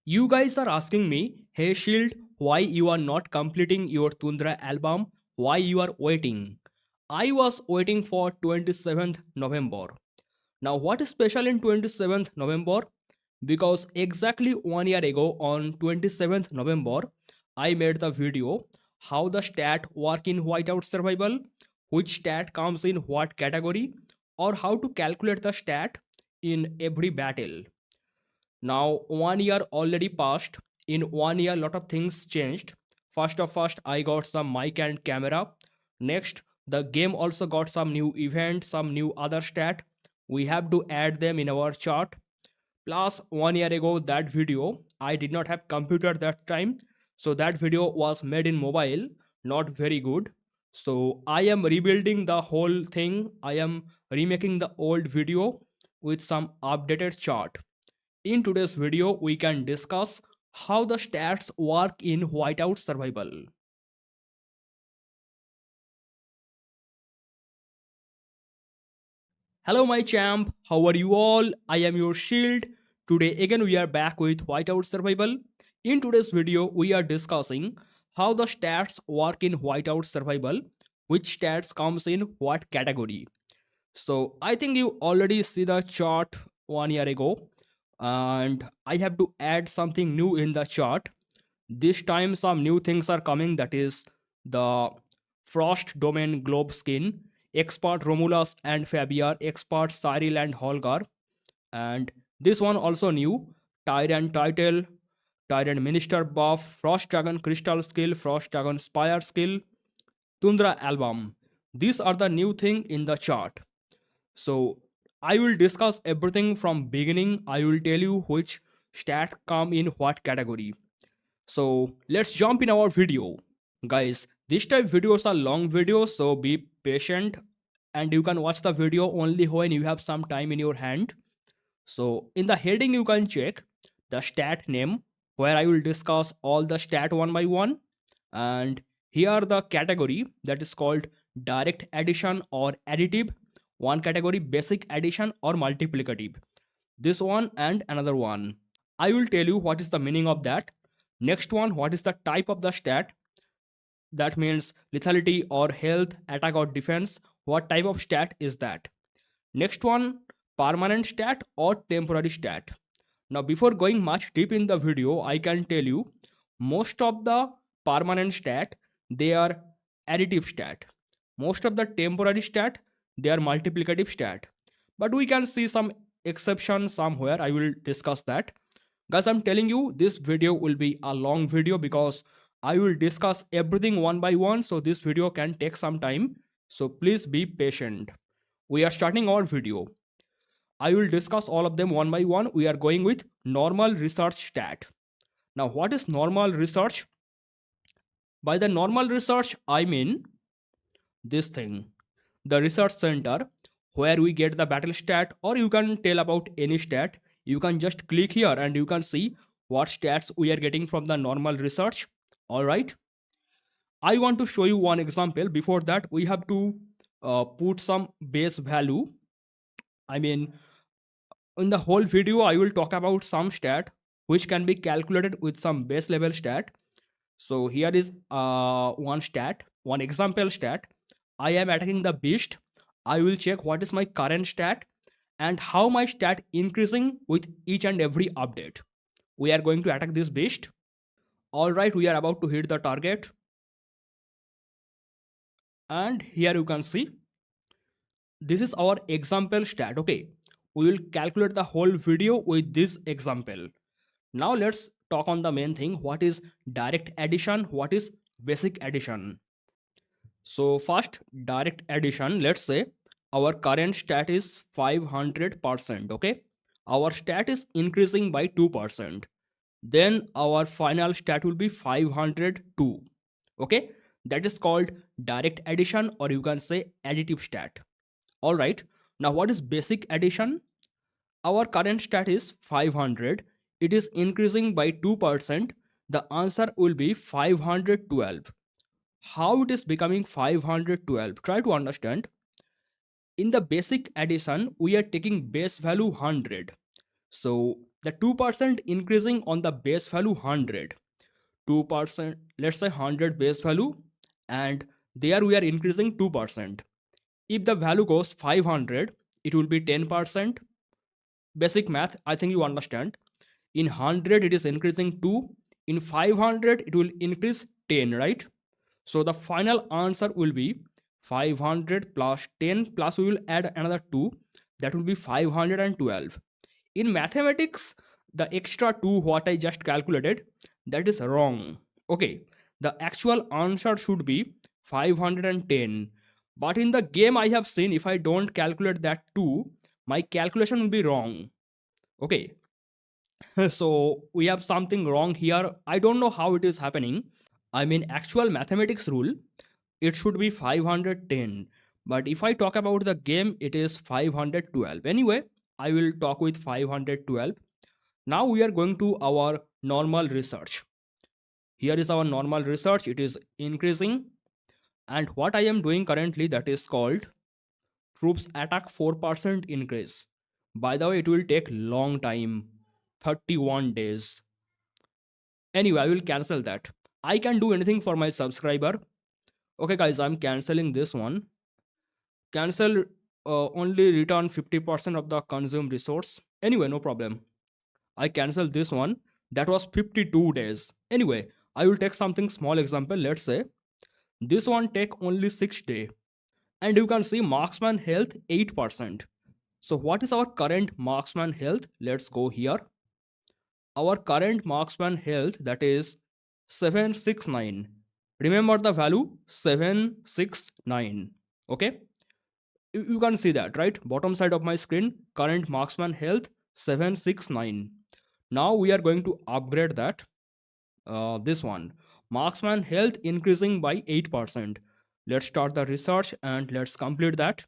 You guys are asking me, hey Shield, why you are not completing your Tundra album? Why you are waiting? I was waiting for 27th November. Now what is special in 27th November? Because exactly 1 year ago on 27th November, I made the video how the stat work in Whiteout Survival, which stat comes in what category, or how to calculate the stat in every battle. Now 1 year already passed. In 1 year lot of things changed. First I got some mic and camera. Next the game also got some new event, some new other stat. We have to add them in our chart. Plus 1 year ago that video I did not have computer that time, so that video was made in mobile, not very good. So I am rebuilding the whole thing. I am remaking the old video with some updated chart. In today's video, we can discuss how the stats work in Whiteout Survival. Hello my champ, how are you all? I am your shield. Today again we are back with Whiteout Survival. In today's video, we are discussing how the stats work in Whiteout Survival, which stats comes in what category. So I think you already see the chart 1 year ago, and I have to add something new in the chart. This time some new things are coming, that is the Frost Domain Globe Skin, Expert Romulus and Fabiar, Expert Cyril and Holgar, and this one also new, Tyrant Title, Tyrant Minister Buff, Frost Dragon Crystal Skill, Frost Dragon Spire Skill, Tundra Album. These are the new thing in the chart. So I will discuss everything from beginning. I will tell you which stat come in what category. So let's jump in our video. Guys, this type videos are long videos, so be patient and you can watch the video only when you have some time in your hand. So in the heading you can check the stat name, where I will discuss all the stat one by one, and here the category that is called direct addition or additive, one category basic addition or multiplicative, this one and another one. I will tell you what is the meaning of that. Next one, what is the type of the stat, that means lethality or health, attack or defense, what type of stat is that. Next one, permanent stat or temporary stat. Now before going much deep in the video, I can tell you most of the permanent stat, they are additive stat. Most of the temporary stat, they are multiplicative stat. But we can see some exception somewhere. I will discuss that. Guys, I'm telling you this video will be a long video because I will discuss everything one by one, so this video can take some time. So please be patient. We are starting our video. I will discuss all of them one by one. We are going with normal research stat. Now, what is normal research? By the normal research, I mean this thing, the research center, where we get the battle stat, or you can tell about any stat. You can just click here and you can see what stats we are getting from the normal research. All right. I want to show you one example. Before that, we have to put some base value. I mean, in the whole video I will talk about some stat which can be calculated with some base level stat. So here is one stat, one example stat. I am attacking the beast. I will check what is my current stat and how my stat increasing with each and every update. We are going to attack this beast. All right, we are about to hit the target, and here you can see this is our example stat. Okay, we will calculate the whole video with this example. Now let's talk on the main thing, what is direct addition, what is basic addition. So first, direct addition, let's say our current stat is 500%. Okay, our stat is increasing by 2%, then our final stat will be 502. Okay, that is called direct addition, or you can say additive stat. All right, now what is basic addition? Our current stat is 500, it is increasing by 2%, the answer will be 512. How it is becoming 512? Try to understand. In the basic addition, we are taking base value 100. So the 2% increasing on the base value 100. 2%, let's say 100 base value, and there we are increasing 2%. If the value goes 500, it will be 10%. Basic math, I think you understand. In 100 it is increasing 2, in 500 it will increase 10, right? So the final answer will be 500 plus 10, plus we will add another 2, that will be 512. In mathematics, the extra 2 what I just calculated, that is wrong. Okay, the actual answer should be 510. But in the game I have seen, if I don't calculate that 2, my calculation will be wrong. Okay, so we have something wrong here. I don't know how it is happening. I mean, actual mathematics rule, it should be 510. But if I talk about the game, it is 512. Anyway, I will talk with 512. Now we are going to our normal research. Here is our normal research. It is increasing. And what I am doing currently, that is called troops attack 4% increase. By the way, it will take long time, 31 days. Anyway, I will cancel that. I can do anything for my subscriber. Okay guys, I'm canceling this one. Cancel, only return 50% of the consumed resource. Anyway, no problem. I cancel this one. That was 52 days. Anyway, I will take something small example. Let's say this one take only 6 day. And you can see marksman health 8%. So what is our current marksman health? Let's go here. Our current marksman health, that is 769. Remember the value 769. Okay, you can see that, right? Bottom side of my screen, current marksman health 769. Now we are going to upgrade that. This one, marksman health increasing by 8%. Let's start the research and let's complete that.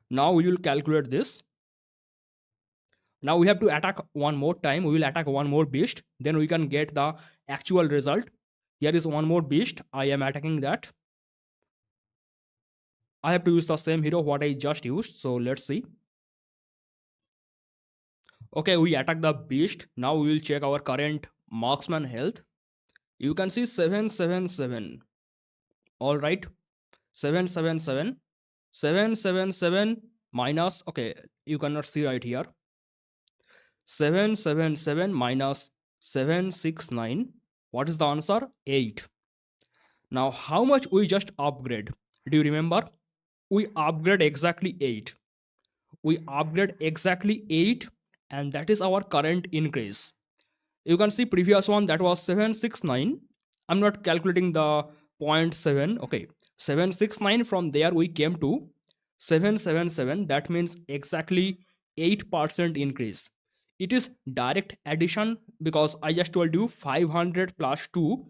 Now we will calculate this. Now we have to attack one more time. We will attack one more beast, then we can get the actual result. Here is one more beast. I am attacking that. I have to use the same hero what I just used. So let's see. Okay, we attack the beast. Now we will check our current marksman health. You can see 777. All right, 777. 777 minus, okay, you cannot see right here. 777 minus 769. What is the answer? 8. Now how much we just upgrade? Do you remember? We upgrade exactly 8. We upgrade exactly 8, and that is our current increase. You can see previous one, that was 769. I'm not calculating the 0.7. Okay, 769, from there we came to 777. That means exactly 8% increase. It is direct addition, because I just told you 500 plus 2,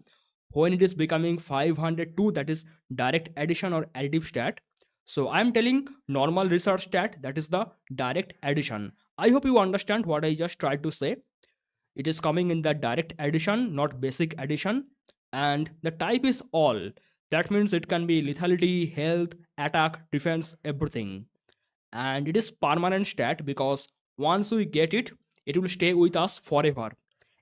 when it is becoming 502, that is direct addition or additive stat. So I am telling normal research stat, that is the direct addition. I hope you understand what I just tried to say. It is coming in the direct addition, not basic addition. And the type is all. That means it can be lethality, health, attack, defense, everything. And it is permanent stat, because once we get it, it will stay with us forever.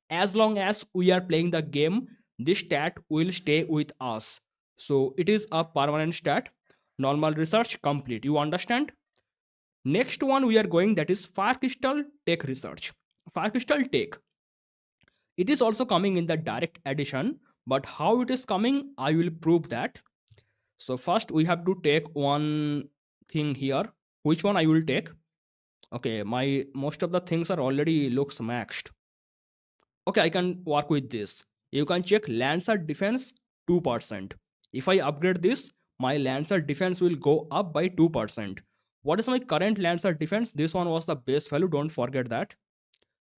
As long as we are playing the game, this stat will stay with us. So it is a permanent stat. Normal research complete. You understand? Next one we are going, that is fire crystal tech research. Fire crystal tech, it is also coming in the direct addition, but how it is coming, I will prove that. So first we have to take one thing here. Which one I will take? Okay, my most of the things are already looks maxed. Okay, I can work with this. You can check Lancer defense 2%. If I upgrade this, my Lancer defense will go up by 2%. What is my current Lancer defense? This one was the base value, don't forget that.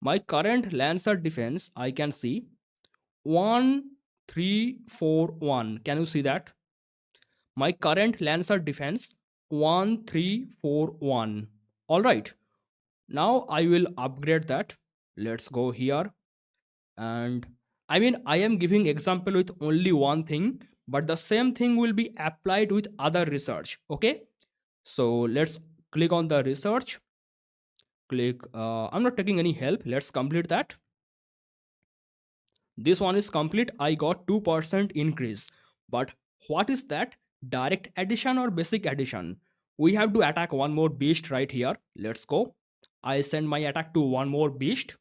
My current Lancer defense, I can see 1341. Can you see that? My current Lancer defense 1341. All right. Now I will upgrade that. Let's go here. And I mean, I am giving example with only one thing, but the same thing will be applied with other research. Okay. So let's click on the research. Click. I'm not taking any help. Let's complete that. This one is complete. I got 2% increase. But what is that? Direct addition or basic addition? We have to attack one more beast right here. Let's go. I send my attack to one more beast.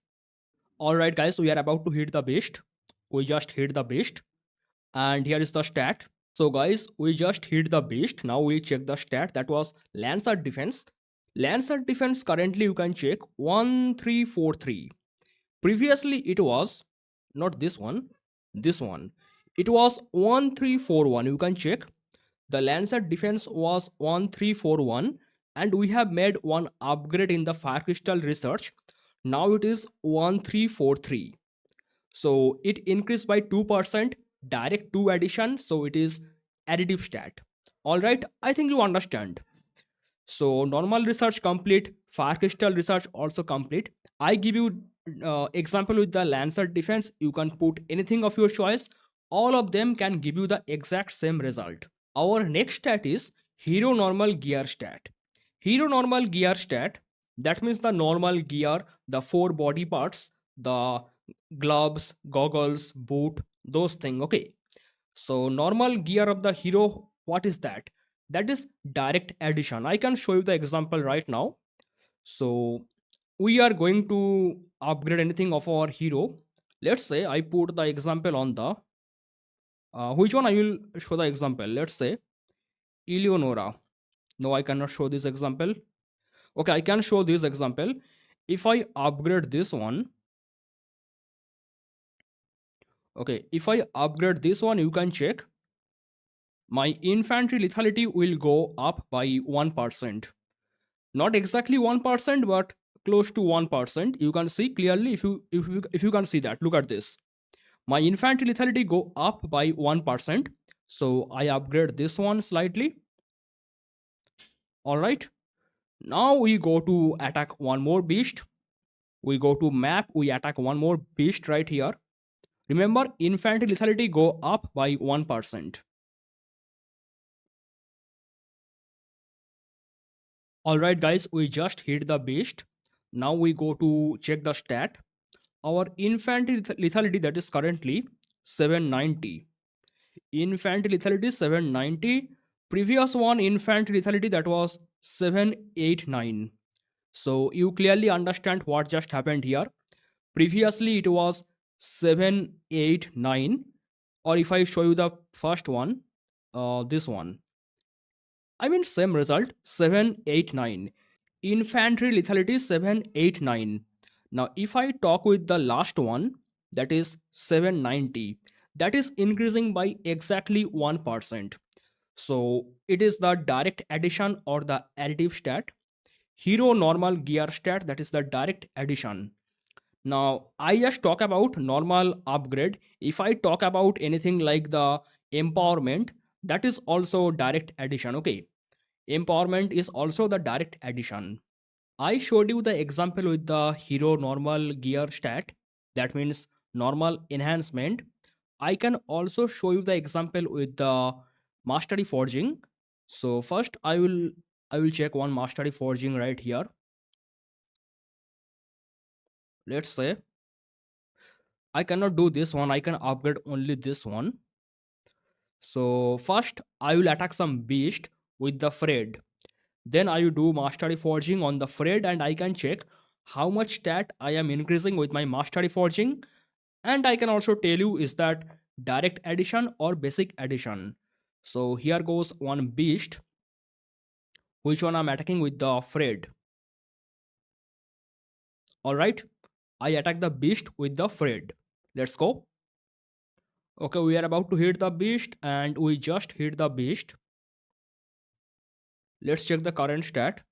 Alright guys, we are about to hit the beast. We just hit the beast. And here is the stat. So guys, we just hit the beast. Now we check the stat. That was Lancer defense. Lancer defense currently you can check 1343. Previously it was not this one, this one. It was 1341. You can check. The Lancer defense was 1341 and we have made one upgrade in the fire crystal research. Now it is 1343. So it increased by 2%, direct 2 addition, so it is additive stat. Alright, I think you understand. So normal research complete, fire crystal research also complete. I give you example with the Lancer defense. You can put anything of your choice. All of them can give you the exact same result. Our next stat is hero normal gear stat. Hero normal gear stat, that means the normal gear, the 4 body parts, the gloves, goggles, boot, those things. Okay. So normal gear of the hero, what is that? That is direct addition. I can show you the example right now. So we are going to upgrade anything of our hero. Let's say I put the example on the which one I will show the example. Let's say Eleonora. No, I cannot show this example. Okay, I can show this example. If I upgrade this one, okay, if I upgrade this one, you can check my infantry lethality will go up by 1%. Not exactly 1%, but close to 1%. You can see clearly if you can see that. Look at this. My infantry lethality go up by 1%. So I upgrade this one slightly. Alright. Now we go to attack one more beast. We go to map, we attack one more beast right here. Remember, infantry lethality go up by 1%. Alright guys, we just hit the beast. Now we go to check the stat. Our infantry lethality, that is currently 790. Infantry lethality 790. Previous one infantry lethality, that was 789. So you clearly understand what just happened here. Previously it was 789, or if I show you the first one, this one, I mean same result, 789. Infantry lethality 789. Now if I talk with the last one, that is 790, that is increasing by exactly 1%. So it is the direct addition or the additive stat. Hero normal gear stat, that is the direct addition. Now I just talk about normal upgrade. If I talk about anything like the empowerment, that is also direct addition. Okay, empowerment is also the direct addition. I showed you the example with the hero normal gear stat, that means normal enhancement. I can also show you the example with the mastery forging. So first I will check one mastery forging right here. Let's say I cannot do this one, I can upgrade only this one. So first I will attack some beast with the Fred. Then I will do mastery forging on the Fred and I can check how much stat I am increasing with my mastery forging. And I can also tell you is that direct addition or basic addition. So here goes one beast, which one I'm attacking with the Fred. Alright, I attack the beast with the Fred. Let's go. Okay, we are about to hit the beast and we just hit the beast. Let's check the current stat.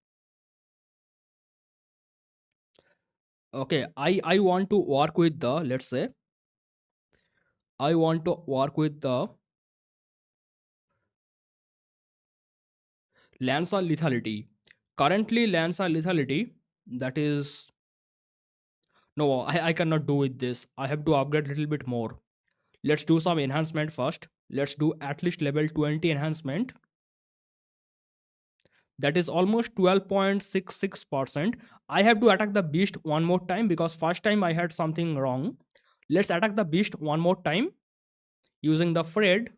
Okay, I want to work with the, let's say I want to work with the Lancer lethality. Currently Lancer lethality, that is, no, I cannot do with this. I have to upgrade a little bit more. Let's do some enhancement first. Let's do at least level 20 enhancement. that is almost 12.66%. I have to attack the beast one more time because first time I had something wrong. Let's attack the beast one more time using the Fred.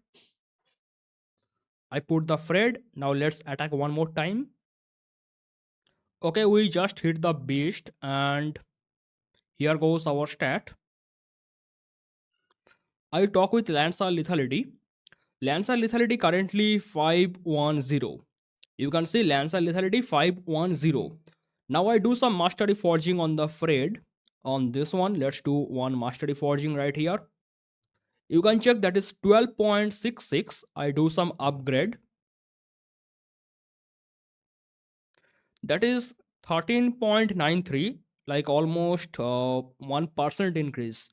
I put the Fred. Now let's attack one more time. Okay, we just hit the beast and here goes our stat. I talk with Lancer Lethality. Lancer Lethality currently 510. You can see Lancer Lethality 510. Now I do some Mastery Forging on the Fred. On this one, let's do one Mastery Forging right here. You can check that is 12.66. I do some upgrade. That is 13.93, like almost 1% increase.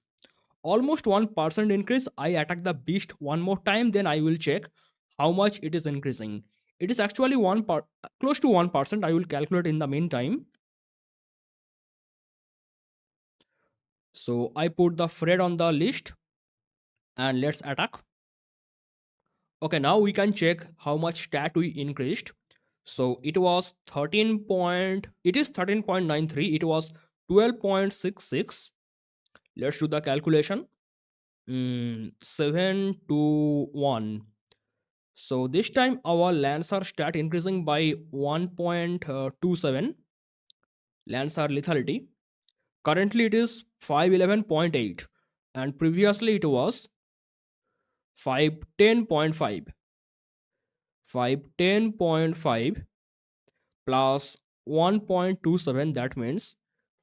Almost 1% increase. I attack the beast one more time, then I will check how much it is increasing. It is actually close to 1%. I will calculate in the meantime. So I put the Fred on the list and let's attack. Okay, now we can check how much stat we increased. So it was 13 point, it is 13.93, it was 12.66. Let's do the calculation. 7 to 1. So this time our Lancer stat increasing by 1.27. Lancer lethality. Currently it is 511.8 and previously it was 510.5. 510.5 plus 1.27, that means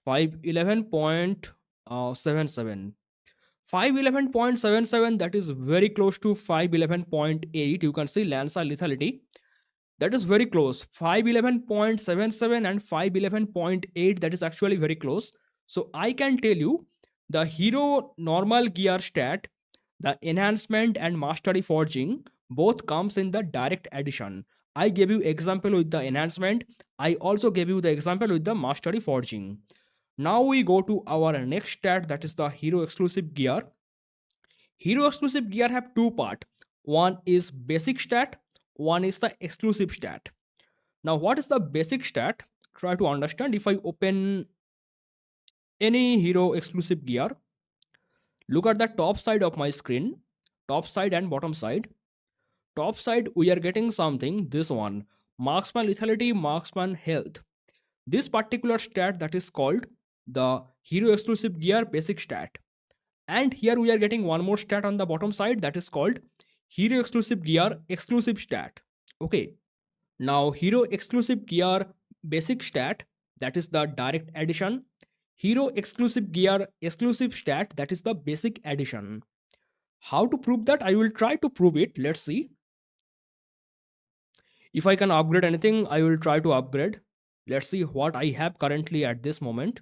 511.77. 511.77, that is very close to 511.8. You can see Lancer lethality, that is very close. 511.77 and 511.8, that is actually very close. So I can tell you the hero normal gear stat, the enhancement and mastery forging both comes in the direct addition. I gave you example with the enhancement. I also gave you the example with the mastery forging. Now we go to our next stat, that is the hero exclusive gear. Hero exclusive gear have two part. One is basic stat, one is the exclusive stat. Now what is the basic stat? Try to understand. If I open any hero exclusive gear, look at the top side of my screen, top side and bottom side. Top side we are getting something, this one, Marksman lethality, Marksman health. This particular stat that is called the hero exclusive gear basic stat. And here we are getting one more stat on the bottom side, that is called hero exclusive gear exclusive stat. Okay, now hero exclusive gear basic stat, that is the direct addition. Hero exclusive gear exclusive stat, that is the basic addition. How to prove that? I will try to prove it. Let's see. If I can upgrade anything, I will try to upgrade. Let's see what I have currently at this moment.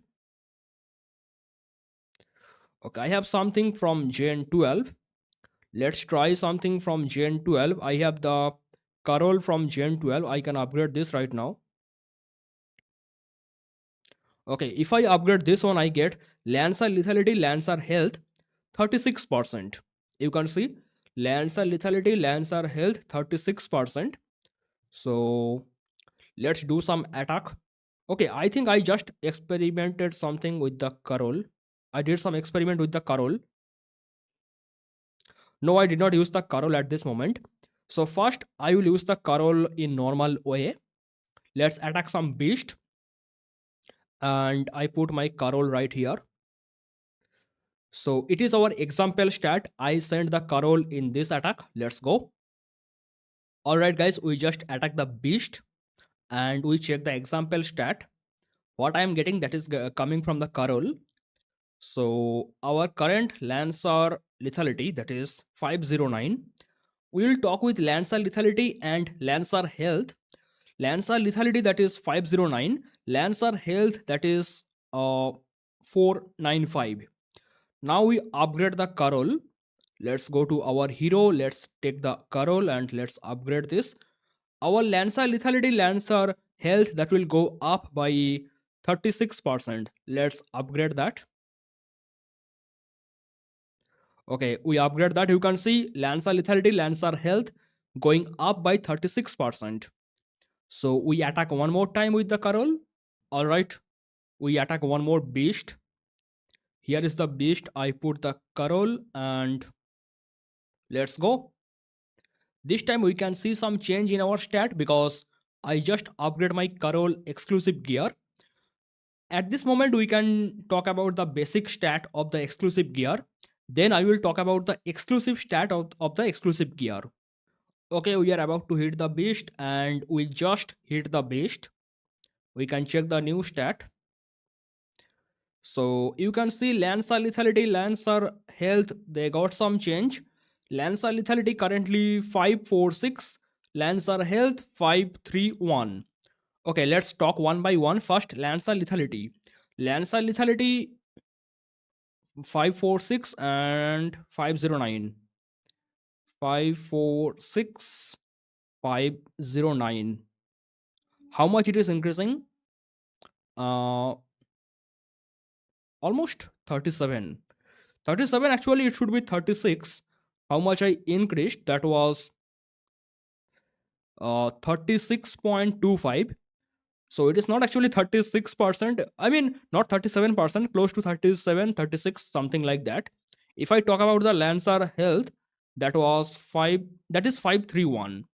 Okay, I have something from Gen 12. Let's try something from Gen 12. I have the Carol from Gen 12. I can upgrade this right now. Okay, if I upgrade this one, I get Lancer lethality, Lancer health 36%. You can see Lancer lethality, Lancer health 36%. So let's do some attack. Okay, I think I just experimented something with the Carol. I did some experiment with the Carol. No, I did not use the Carol at this moment. So first I will use the Carol in normal way. Let's attack some beast. And I put my Carol right here. So it is our example stat. I send the Carol in this attack. Let's go. Alright guys, we just attack the beast and we check the example stat. What I am getting, that is coming from the Carol. So our current Lancer lethality, that is 509. We will talk with Lancer lethality and Lancer health. Lancer lethality, that is 509. Lancer health, that is 495. Now we upgrade the Carol. Let's go to our hero. Let's take the Carol and let's upgrade this. Our Lancer lethality, Lancer health, that will go up by 36%. Let's upgrade that. Okay, we upgrade that. You can see Lancer lethality, Lancer health going up by 36%. So we attack one more time with the Carol. All right, we attack one more beast. Here is the beast. I put the Carol and let's go. This time we can see some change in our stat because I just upgrade my Carol exclusive gear. At this moment we can talk about the basic stat of the exclusive gear. Then I will talk about the exclusive stat of the exclusive gear. Okay, we are about to hit the beast and we just hit the beast. We can check the new stat. So you can see Lancer lethality, Lancer health, they got some change. Lancer lethality currently 546, Lancer health 531. Okay, let's talk one by one. First, Lancer lethality. Lancer lethality 546 and 509. 546, 509. How much it is increasing? Uh, Almost 37. 37, actually it should be 36. How much I increased? That was 36.25. So it is not actually 36%. I mean, not 37%, close to 37, 36, something like that. If I talk about the Lancer health, that was 5, that is 531.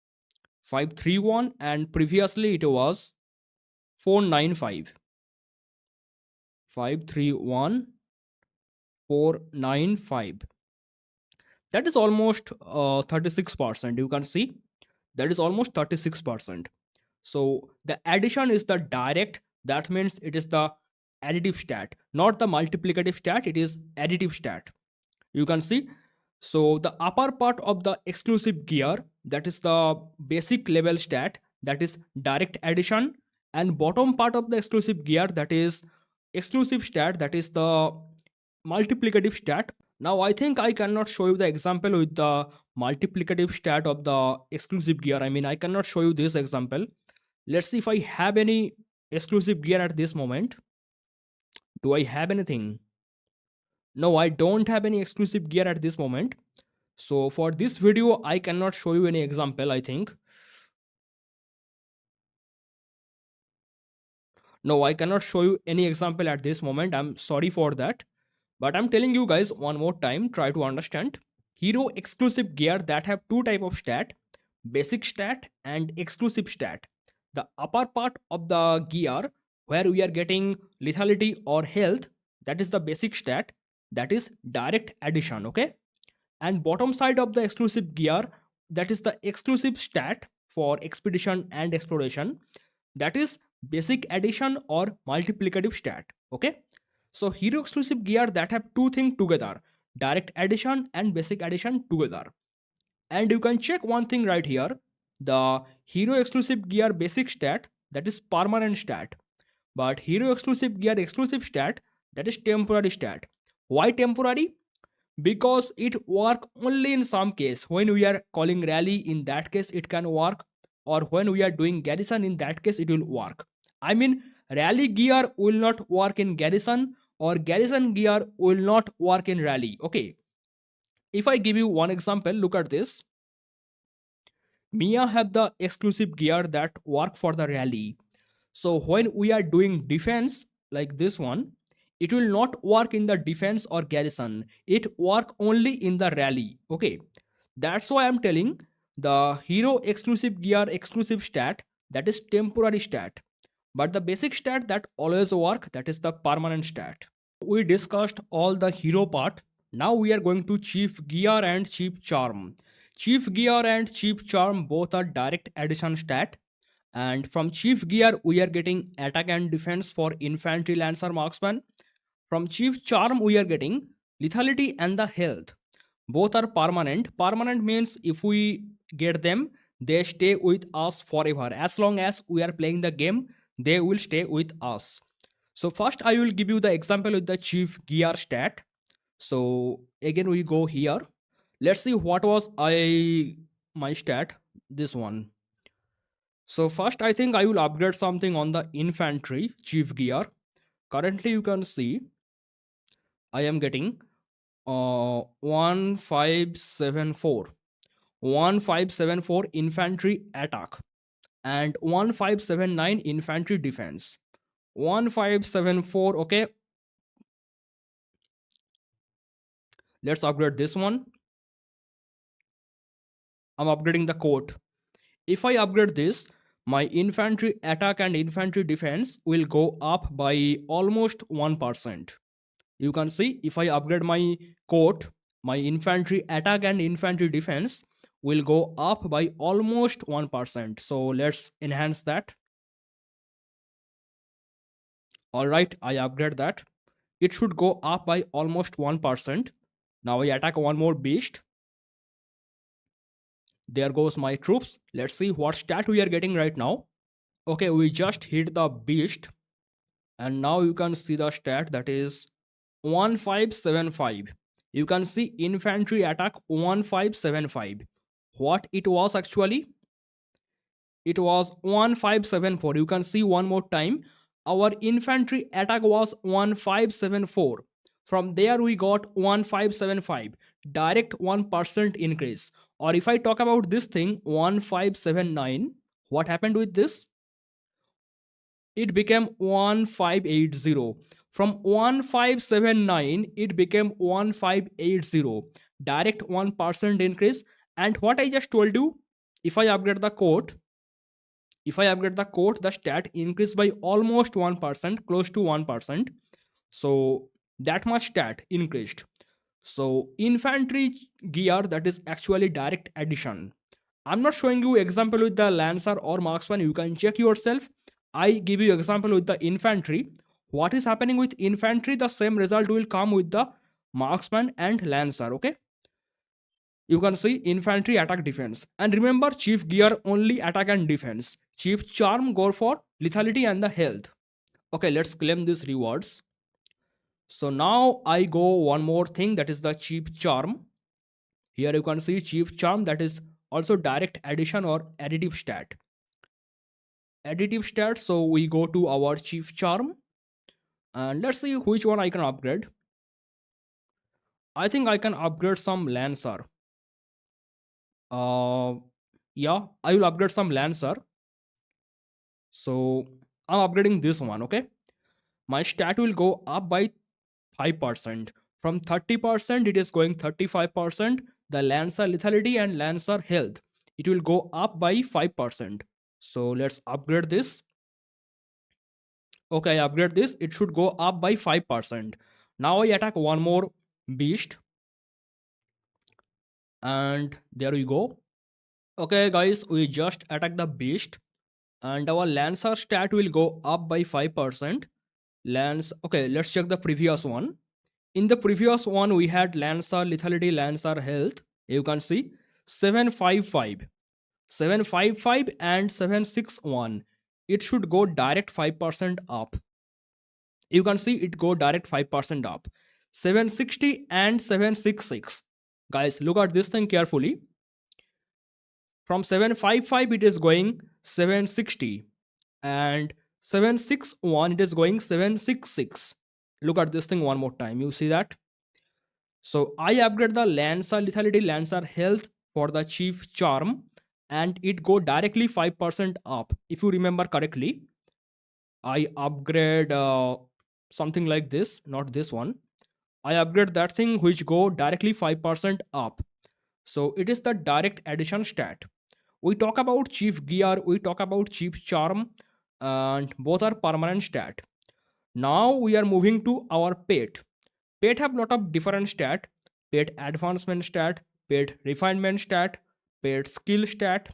531, and previously it was 495. 531, 495. That is almost 36%. You can see that is almost 36%. So the addition is the direct, that means it is the additive stat, not the multiplicative stat, it is additive stat. You can see. So the upper part of the exclusive gear, that is the basic level stat, that is direct addition, and bottom part of the exclusive gear, that is exclusive stat, that is the multiplicative stat. Now I think I cannot show you the example with the multiplicative stat of the exclusive gear. I mean, I cannot show you this example. Let's see if I have any exclusive gear at this moment. Do I have anything? No, I don't have any exclusive gear at this moment. So for this video, I cannot show you any example, I think. No, I cannot show you any example at this moment. I'm sorry for that. But I'm telling you guys one more time, try to understand. Hero exclusive gear that have two type of stat, basic stat and exclusive stat. The upper part of the gear where we are getting lethality or health, that is the basic stat, that is direct addition, okay? And bottom side of the exclusive gear, that is the exclusive stat for expedition and exploration, that is basic addition or multiplicative stat, okay? So hero exclusive gear that have two things together, direct addition and basic addition together. And you can check one thing right here, the hero exclusive gear basic stat, that is permanent stat, but hero exclusive gear exclusive stat, that is temporary stat. Why temporary? Because it work only in some case. When we are calling rally, in that case it can work, or when we are doing garrison, in that case it will work. I mean, rally gear will not work in garrison, or garrison gear will not work in rally. Okay, if I give you one example, look at this. Mia have the exclusive gear that work for the rally. So when we are doing defense like this one, it will not work in the defense or garrison. It work only in the rally. Okay, that's why I'm telling the hero exclusive gear exclusive stat, that is temporary stat. But the basic stat that always work, that is the permanent stat. We discussed all the hero part. Now we are going to chief gear and chief charm. Chief gear and chief charm both are direct addition stat, and from chief gear we are getting attack and defense for infantry, lancer, marksman. From chief charm we are getting lethality and the health. Both are permanent. Permanent means if we get them, they stay with us forever. As long as we are playing the game, they will stay with us. So first I will give you the example with the chief gear stat. So again we go here. Let's see what was my stat. This one. So first I think I will upgrade something on the infantry chief gear. Currently you can see I am getting 1574 infantry attack, and 1579 infantry defense. 1574. Okay, let's upgrade this one. I'm upgrading the coat. If I upgrade this, my infantry attack and infantry defense will go up by almost 1%. You can see if I upgrade my coat, my infantry attack and infantry defense will go up by almost 1%. So let's enhance that. Alright, I upgrade that. It should go up by almost 1%. Now I attack one more beast. There goes my troops. Let's see what stat we are getting right now. Okay, we just hit the beast. And now you can see the stat, that is 1575. You can see infantry attack 1575. What it was actually? It was 1574. You can see one more time. Our infantry attack was 1574. From there we got 1575. Direct 1% increase. Or if I talk about this thing 1579, what happened with this? It became 1580. From 1579 it became 1580. Direct 1% increase. And what I just told you, if I upgrade the coat, the stat increased by almost 1%, close to 1%. So that much stat increased. So infantry gear, that is actually direct addition. I'm not showing you example with the lancer or marksman. You can check yourself. I give you example with the infantry. What is happening with infantry? The same result will come with the marksman and lancer. Okay. You can see infantry attack defense. And remember, chief gear only attack and defense. Chief charm go for lethality and the health. Okay, let's claim these rewards. So now I go one more thing, that is the chief charm. Here you can see chief charm, that is also direct addition or additive stat. Additive stat. So we go to our chief charm and let's see which one I can upgrade. I think I can upgrade some lancer. Yeah, I will upgrade some lancer. So I'm upgrading this one. Okay, my stat will go up by 5%. From 30% it is going 35%. The lancer lethality and lancer health, it will go up by 5%. So let's upgrade this. Okay, I upgrade this. It should go up by 5%. Now I attack one more beast. And there we go. Okay guys, we just attack the beast. And our lancer stat will go up by 5%. Okay, let's check the previous one. In the previous one, we had lancer lethality, lancer health. You can see 755, 755 and 761. It should go direct 5% up. You can see it go direct 5% up. 760 and 766. Guys, look at this thing carefully. From 755 it is going 760 and 761 it is going 766. Look at this thing one more time. You see that? So I upgrade the lancer lethality, lancer health for the chief charm and it go directly 5% up. If you remember correctly, I upgrade something like this, not this one. I upgrade that thing which go directly 5% up. So it is the direct addition stat. We talk about chief gear, we talk about chief charm, and both are permanent stat. Now we are moving to our pet. Pet have lot of different stat. Pet advancement stat, pet refinement stat, pet skill stat,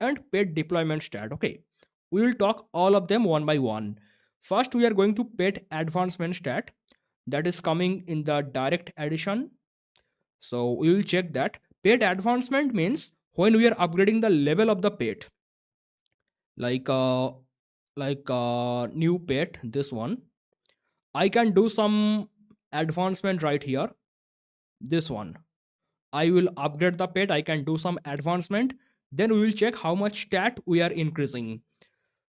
and pet deployment stat. Okay, we will talk all of them one by one. First, we are going to pet advancement stat, that is coming in the direct addition. So we will check that. Pet advancement means when we are upgrading the level of the pet, like new pet, this one, I can do some advancement right here. This one, I will upgrade the pet, I can do some advancement. Then we will check how much stat we are increasing.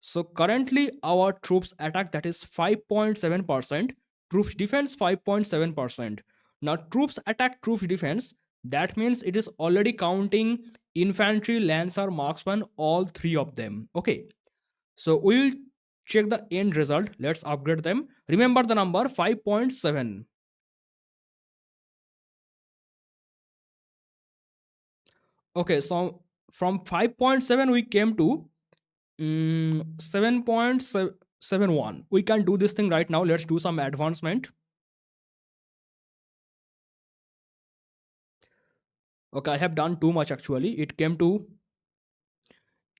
So currently our troops attack, that is 5.7%. Troops defense 5.7%. Now troops attack, troops defense, that means it is already counting infantry, lancer, marksman, all three of them. Okay, so we'll check the end result. Let's upgrade them. Remember the number 5.7. Okay, so from 5.7 we came to 7.71. We can do this thing right now. Let's do some advancement. Okay, I have done too much actually. It came to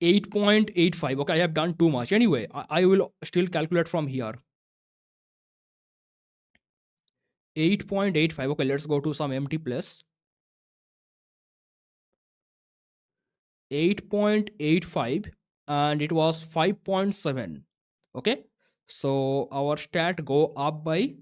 8.85. Okay, I have done too much. Anyway, I will still calculate from here. 8.85. Okay, let's go to some empty place. 8.85 and it was 5.7. Okay, so our stat go up by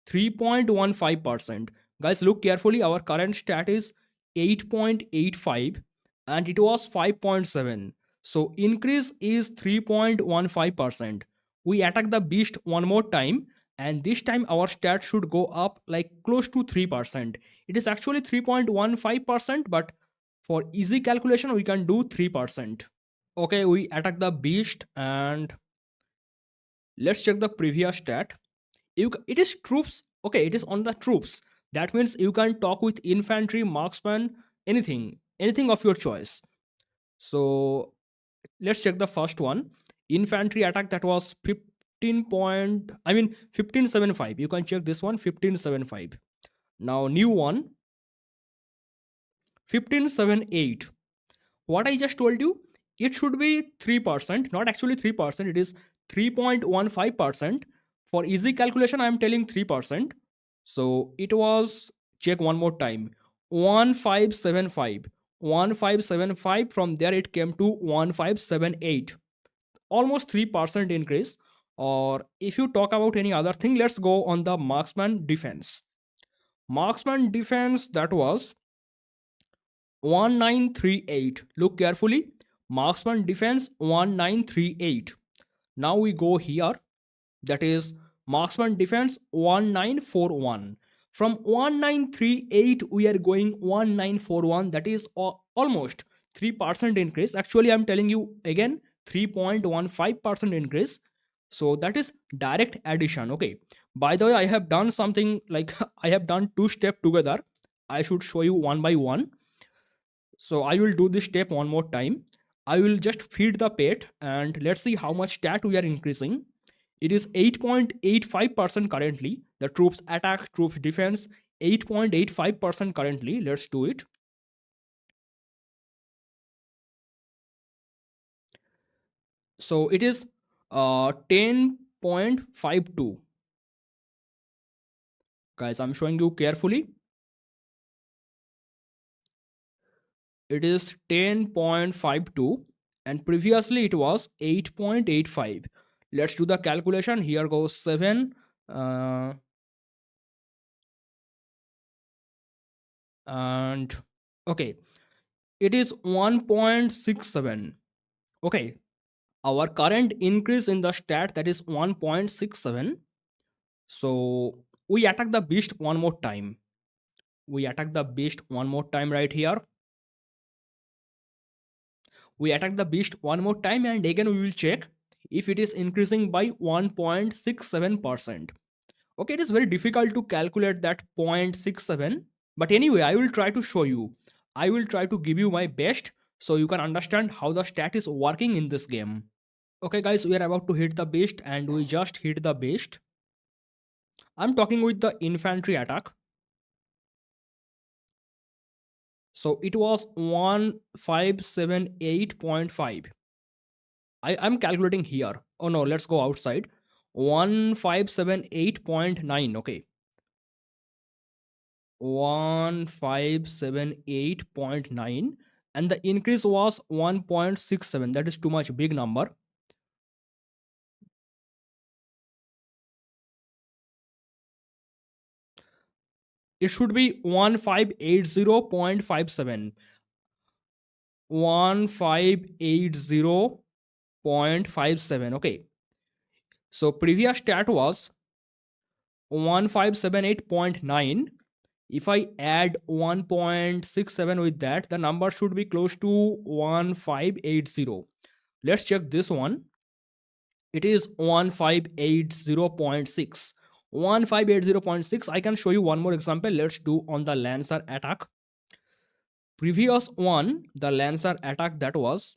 3.15%. Guys, look carefully. Our current stat is 8.85 and it was 5.7. So increase is 3.15%. We attack the beast one more time and this time our stat should go up like close to 3%. It is actually 3.15%, but for easy calculation we can do 3%. Okay, we attack the beast and let's check the previous stat. It is troops. Okay, it is on the troops. That means you can talk with infantry, marksman, anything of your choice. So let's check the first one. Infantry attack, that was 15.75. You can check this one, 15.75. Now new one, 15.78. What I just told you, it should be 3%, not actually 3%, it is 3.15%. For easy calculation I am telling 3%. So it was, check one more time, 1575. From there it came to 1578, almost 3% increase. Or if you talk about any other thing, let's go on the marksman defense. Marksman defense, that was 1938. Look carefully. Marksman defense 1938. Now we go here. That is marksman defense 1941. From 1938 we are going 1941. That is almost 3% increase. Actually I'm telling you again, 3.15% increase. So that is direct addition. Okay, by the way, I have done something like I have done two steps together. I should show you one by one. So I will do this step one more time. I will just feed the pet and let's see how much stat we are increasing. It is 8.85% currently. The troops attack, troops defense, 8.85% currently. Let's do it. So it is 10.52. Guys, I'm showing you carefully. It is 10.52 and previously it was 8.85. Let's do the calculation. Here goes 7 and okay, it is 1.67. Okay, our current increase in the stat, that is 1.67. So we attack the beast one more time. We attack the beast one more time right here. We attack the beast one more time and again we will check if it is increasing by 1.67%. Okay, it is very difficult to calculate that 0.67, but anyway I will try to show you. I will try to give you my best so you can understand how the stat is working in this game. Okay guys, we are about to hit the beast and we just hit the beast. I'm talking with the infantry attack. So it was 1578.5. I'm calculating here. Oh no, let's go outside. 1578.9. Okay, 1578.9 and the increase was 1.67. That is too much big number. It should be 1580.57. 1580.57. Okay, so previous stat was 1578.9. If I add 1.67 with that, the number should be close to 1580. Let's check this one. It is 1580.6. 1580.6. I can show you one more example. Let's do on the Lancer attack. Previous one, the Lancer attack, that was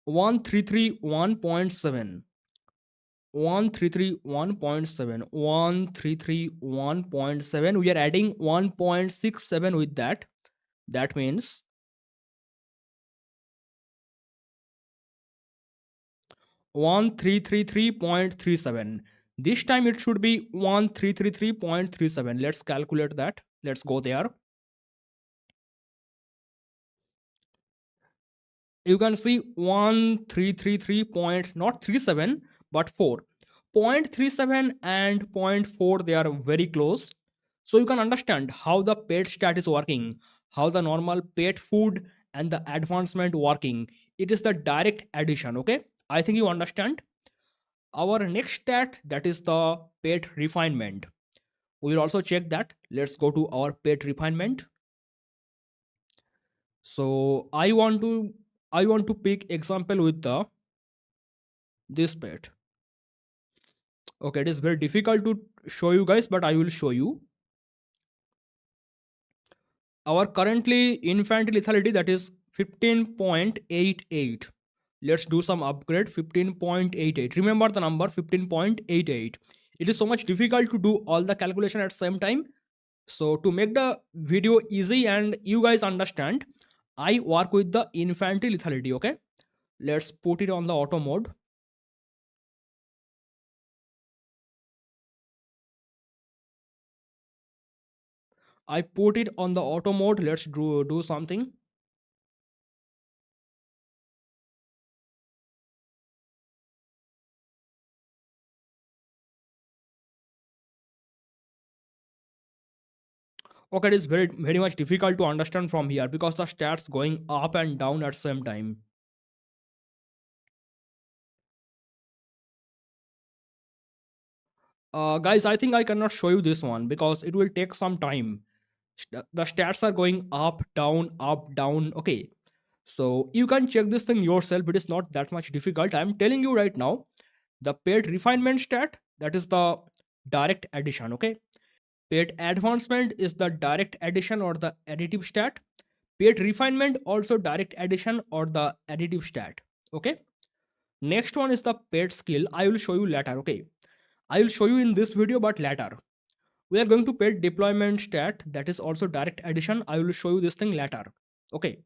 1331.7. 1331.7. 1331.7. We are adding 1.67 with that. That means 1333.37. This time it should be 1333.37. Let's calculate that. Let's go there. You can see 1333 point, not 37 but 4. 0.37 and zero point 0.4, they are very close. So you can understand how the pet stat is working, how the normal pet food and the advancement working. It is the direct addition. Okay, I think you understand. Our next stat, that is the pet refinement. We will also check that. Let's go to our pet refinement. So I want to pick example with the this pet. Okay, it is very difficult to show you guys, but I will show you. Our currently infantry lethality, that is 15.88. Let's do some upgrade. 15.88. Remember the number 15.88. It is so much difficult to do all the calculation at same time. So to make the video easy and you guys understand, I work with the infantry lethality. Okay, let's put it on the auto mode. I put it on the auto mode. Let's do something. Okay, it is very much difficult to understand from here because the stats going up and down at same time. Guys, I think I cannot show you this one because it will take some time. The stats are going up, down. Okay, so you can check this thing yourself. It is not that much difficult. I'm telling you right now, the paired refinement stat, that is the direct addition. Okay, paired advancement is the direct addition or the additive stat. Paired refinement also direct addition or the additive stat. Okay, next one is the paired skill. I will show you later. Okay, I will show you in this video, but later. We are going to paired deployment stat, that is also direct addition. I will show you this thing later. Okay,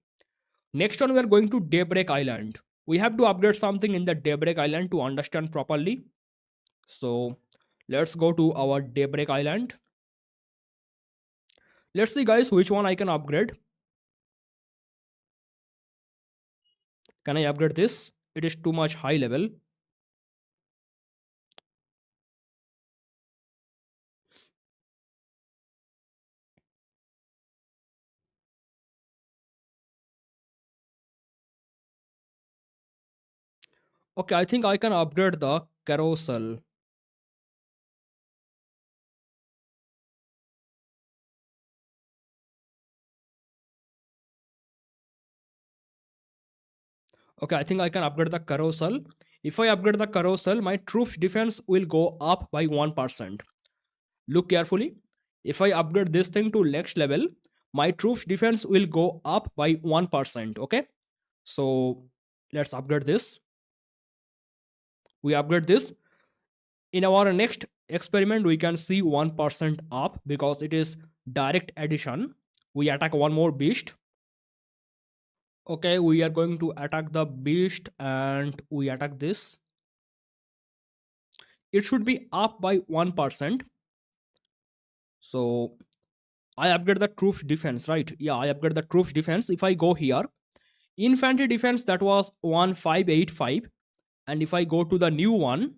next one we are going to Daybreak Island. We have to upgrade something in the Daybreak Island to understand properly. So let's go to our Daybreak Island. Let's see guys which one I can upgrade. Can I upgrade this? It is too much high level. Okay, I think I can upgrade the carousel. Okay, I think I can upgrade the carousel. If I upgrade the carousel, my troops defense will go up by 1%. Look carefully. If I upgrade this thing to next level, my troops defense will go up by 1%. Okay, so let's upgrade this. We upgrade this. In our next experiment, we can see 1% up because it is direct addition. We attack one more beast. Okay, we are going to attack the beast and we attack this. It should be up by 1%. So I upgrade the troops defense, right? Yeah, I upgrade the troops defense. If I go here, infantry defense, that was 1585, and if I go to the new one,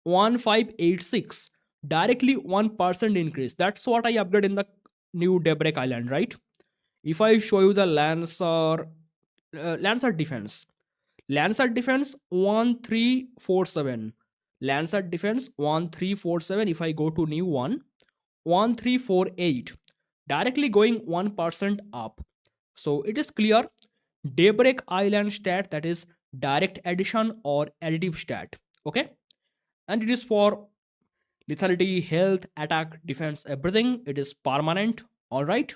1586, directly 1% increase. That's what I upgrade in the new Daybreak Island, right? If I show you the Lancer defense, Lancer defense 1347, Lancer defense 1347. If I go to new one, 1348, directly going 1% up. So it is clear Daybreak Island stat, that is direct addition or additive stat. Okay, and it is for lethality, health, attack, defense, everything. It is permanent. All right.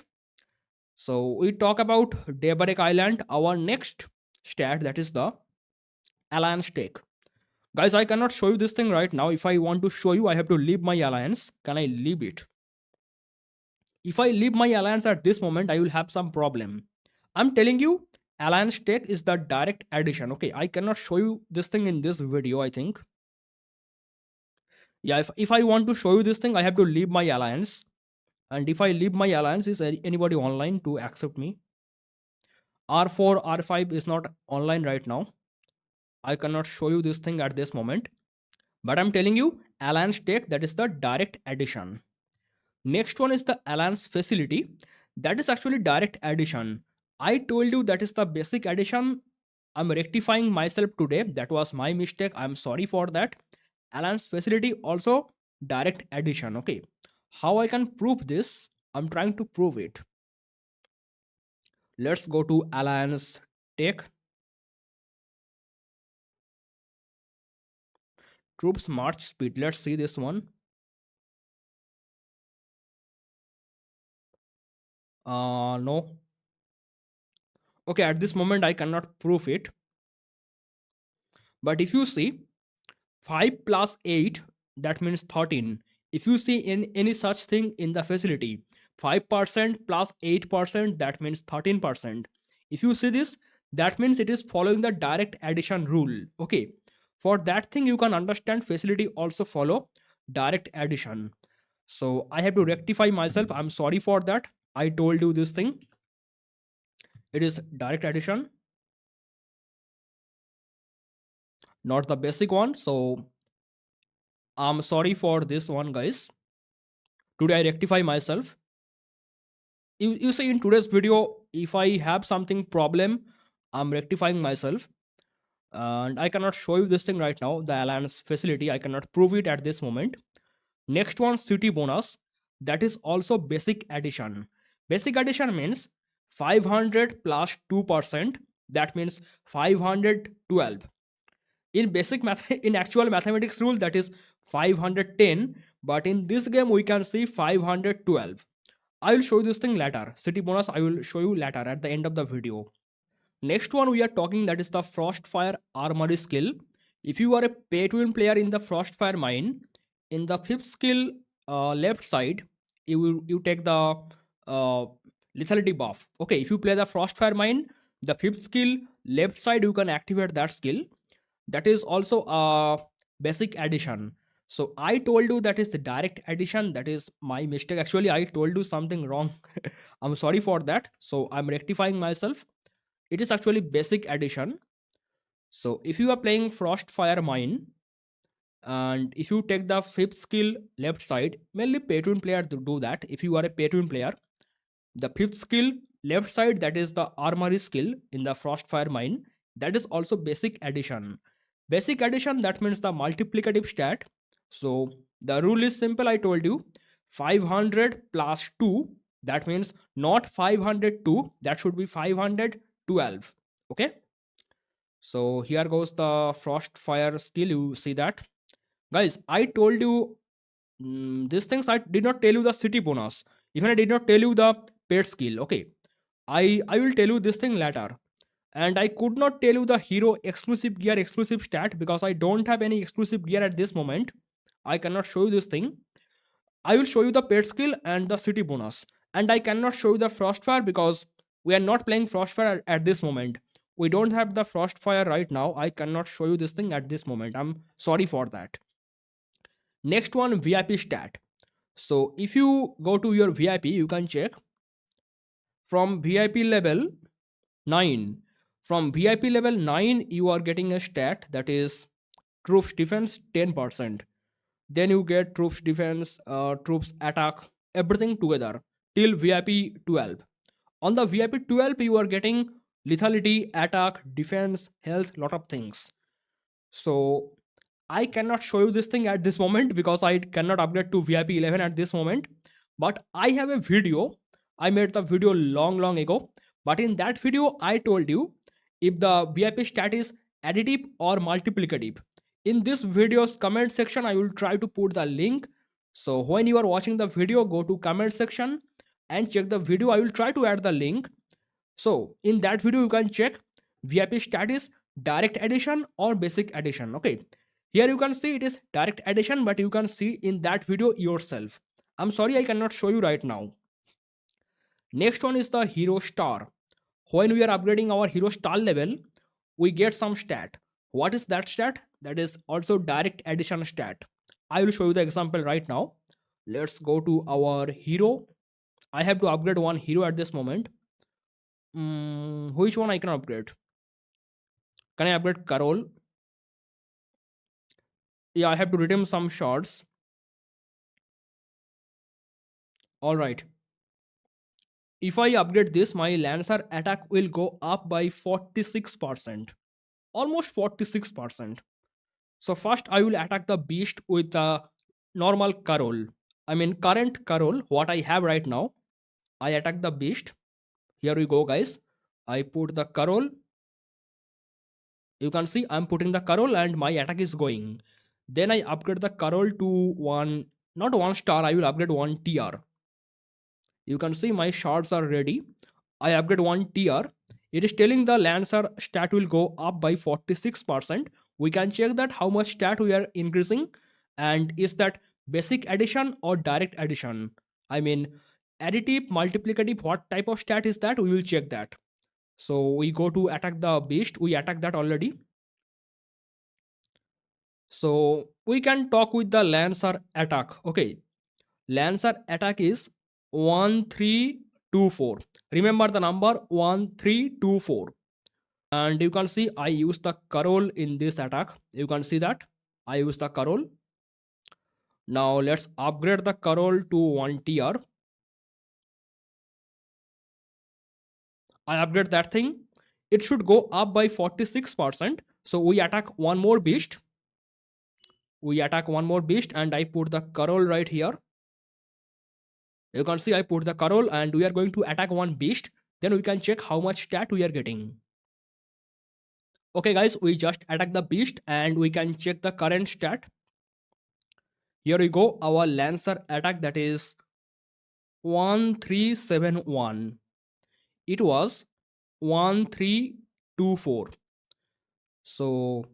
So we talk about Daybreak Island. Our next stat, that is the alliance stake. Guys, I cannot show you this thing right now. If I want to show you, I have to leave my alliance. Can I leave it? If I leave my alliance at this moment, I will have some problem. I'm telling you, alliance stake is the direct addition. Okay, I cannot show you this thing in this video, I think. Yeah, if I want to show you this thing, I have to leave my alliance. And if I leave my alliance, is anybody online to accept me? R4, R5 is not online right now. I cannot show you this thing at this moment. But I'm telling you, alliance stake, that is the direct addition. Next one is the alliance facility. That is actually direct addition. I told you that is the basic addition. I'm rectifying myself today. That was my mistake. I'm sorry for that. Alliance facility also direct addition. Okay. How I can prove this? I'm trying to prove it. Let's go to alliance take. Troops march speed. Let's see this one. No. Okay, at this moment I cannot prove it. But if you see 5 plus 8, that means 13. If you see in any such thing in the facility, 5% plus 8%, that means 13%. If you see this, that means it is following the direct addition rule. Okay. For that thing, you can understand facility also follow direct addition. So I have to rectify myself. I'm sorry for that. I told you this thing. It is direct addition, not the basic one. So I'm sorry for this one, guys. Today I rectify myself. You see in today's video, if I have something problem, I'm rectifying myself. And I cannot show you this thing right now, the alliance facility. I cannot prove it at this moment. Next one, city bonus. That is also basic addition. Basic addition means 500 plus 2%. That means 512. In basic math, in actual mathematics rule, that is 510. But in this game, we can see 512. I will show you this thing later. City bonus, I will show you later at the end of the video. Next one we are talking, that is the Frostfire armory skill. If you are a pay to win player in the Frostfire mine, in the fifth skill left side, you take the lethality buff. Okay, if you play the Frostfire mine, the fifth skill left side, you can activate that skill. That is also a basic addition. So I told you that is the direct addition. That is my mistake. Actually, I told you something wrong. I'm sorry for that. So I'm rectifying myself. It is actually basic addition. So if you are playing Frostfire mine, and if you take the fifth skill left side, mainly pay to win player to do that. If you are a pay to win player, the fifth skill left side, that is the armory skill in the Frostfire mine, that is also basic addition. Basic addition, that means the multiplicative stat. So the rule is simple. I told you 500 plus 2, that means not 502, that should be 512. Okay, so here goes the Frostfire skill. You see that, guys, I told you these things. I did not tell you the city bonus. Even I did not tell you the pet skill. Okay, I will tell you this thing later. And I could not tell you the hero exclusive gear exclusive stat because I don't have any exclusive gear at this moment. I cannot show you this thing. I will show you the pet skill and the city bonus. And I cannot show you the Frostfire because we are not playing Frostfire at this moment. We don't have the Frostfire right now. I cannot show you this thing at this moment. I'm sorry for that. Next one, VIP stat. So if you go to your VIP, you can check from VIP level 9. From VIP level 9, you are getting a stat that is troops defense 10%. Then you get troops defense, troops attack, everything together till VIP 12. On the VIP 12, you are getting lethality, attack, defense, health, lot of things. So I cannot show you this thing at this moment because I cannot upgrade to VIP 11 at this moment. But I have a video. I made the video long ago, but in that video I told you if the VIP stat is additive or multiplicative. In this video's comment section I will try to put the link. So when you are watching the video, go to comment section and check the video. I will try to add the link. So in that video you can check VIP stat is direct addition or basic addition. Okay, here you can see it is direct addition, but you can see in that video yourself. I'm sorry I cannot show you right now. Next one is the hero star. When we are upgrading our hero star level, we get some stat. What is that stat? That is also direct addition stat. I will show you the example right now. Let's go to our hero. I have to upgrade one hero at this moment. Which one I can upgrade? Can I upgrade Carol? Yeah, I have to redeem some shards. Alright. If I upgrade this, my Lancer attack will go up by 46%. Almost 46%. So first I will attack the beast with the normal Carol. I mean current Carol, what I have right now. I attack the beast. Here we go guys. I put the Carol. You can see I'm putting the Carol and my attack is going. Then I upgrade the Carol to one, not one star, I will upgrade one TR. You can see my shards are ready. I upgrade one TR. It is telling the Lancer stat will go up by 46%. We can check that how much stat we are increasing, and is that basic addition or direct addition. I mean additive, multiplicative, what type of stat is that? We will check that. So we go to attack the beast. We attack that already. So we can talk with the Lancer attack. Okay, Lancer attack is 1324. Remember the number 1324. And you can see I use the Carol in this attack. You can see that I use the Carol. Now let's upgrade the Carol to 1 TR. I upgrade that thing. It should go up by 46%. So we attack one more beast. We attack one more beast and I put the Carol right here. You can see I put the Carol and we are going to attack one beast. Then we can check how much stat we are getting. Okay guys, we just attack the beast and we can check the current stat. Here we go, our Lancer attack, that is 1371. It was 1324. So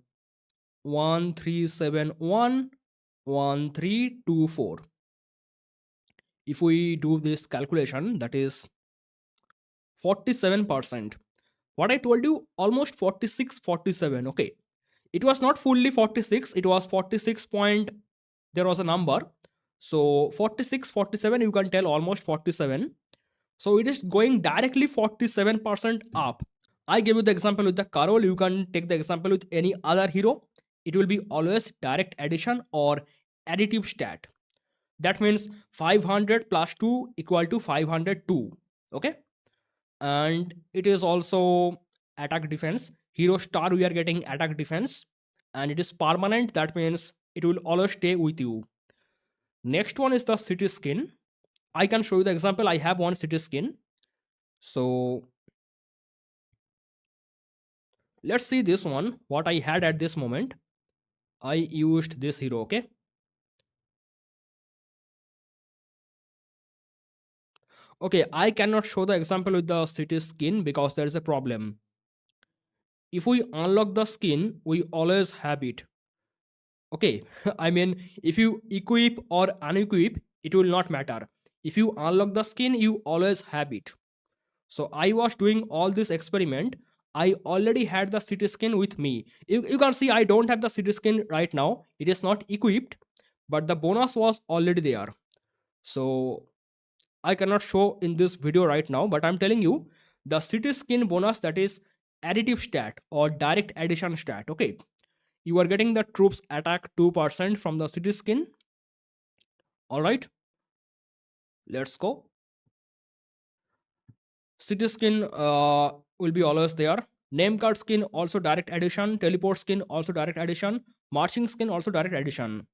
1371, 1324. If we do this calculation, that is 47%. What I told you, almost 46, 47. Okay, it was not fully 46, it was 46 point, there was a number. So 46, 47, you can tell almost 47. So it is going directly 47% up. I gave you the example with the Carol. You can take the example with any other hero. It will be always direct addition or additive stat. That means 500 plus 2 equal to 502. Okay. And it is also attack defense. Hero star, we are getting attack defense. And it is permanent. That means it will always stay with you. Next one is the city skin. I can show you the example. I have one city skin. So let's see this one, what I had at this moment. I used this hero. Okay. Okay, I cannot show the example with the city skin because there is a problem. If we unlock the skin, we always have it. Okay, I mean, if you equip or unequip, it will not matter. If you unlock the skin, you always have it. So I was doing all this experiment. I already had the city skin with me. You can see I don't have the city skin right now. It is not equipped, but the bonus was already there. So I cannot show in this video right now, but I'm telling you the city skin bonus, that is additive stat or direct addition stat. Okay, you are getting the troops attack 2% from the city skin. All right, let's go. City skin will be always there. Name card skin also direct addition. Teleport skin also direct addition. Marching skin also direct addition.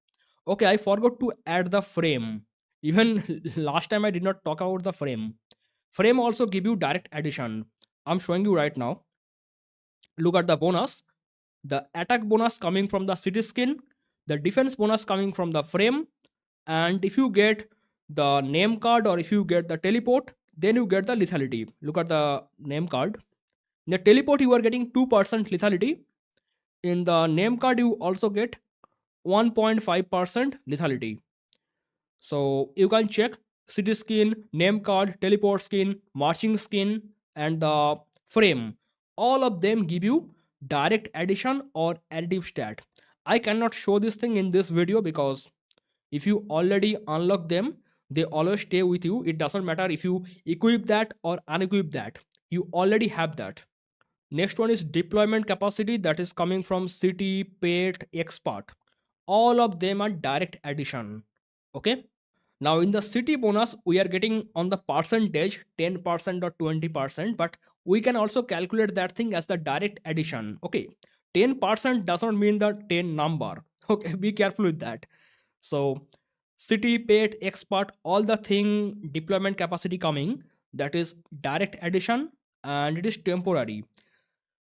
Okay, I forgot to add the frame. Even last time I did not talk about the frame also give you direct addition. I'm showing you right now. Look at the bonus. The attack bonus coming from the city skin, the defense bonus coming from the frame, and if you get the name card or if you get the teleport, then you get the lethality. Look at the name card. In the teleport, you are getting 2% lethality. In the name card, you also get 1.5% lethality. So you can check city skin, name card, teleport skin, marching skin, and the frame. All of them give you direct addition or additive stat. I cannot show this thing in this video because if you already unlock them, they always stay with you. It doesn't matter if you equip that or unequip that. You already have that. Next one is deployment capacity, that is coming from city, pet, expert. All of them are direct addition. Okay. Now in the city bonus, we are getting on the percentage 10% or 20%, but we can also calculate that thing as the direct addition. Okay, 10% does not mean the 10 number. Okay, be careful with that. So city, pet, expert, all the thing deployment capacity coming, that is direct addition and it is temporary.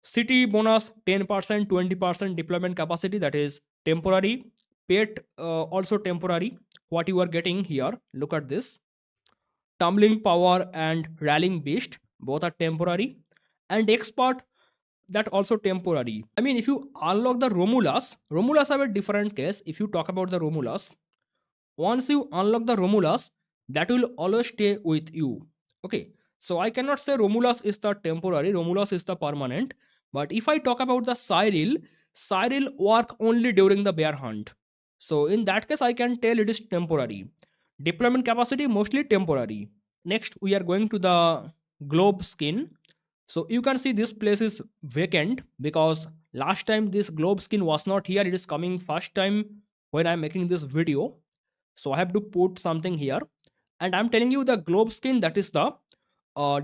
City bonus 10%, 20% deployment capacity, that is temporary. Pet also temporary. What you are getting here, look at this. Tumbling power and rallying beast, both are temporary. And expert, that also temporary. I mean, if you unlock the Romulus have a different case. If you talk about the Romulus, once you unlock the Romulus, that will always stay with you. Okay, so I cannot say Romulus is the temporary, Romulus is the permanent. But if I talk about the Cyril work only during the bear hunt. So in that case, I can tell it is temporary. Deployment capacity mostly temporary. Next, we are going to the globe skin. So you can see this place is vacant because last time this globe skin was not here. It is coming first time when I'm making this video. So I have to put something here, and I'm telling you the globe skin, that is the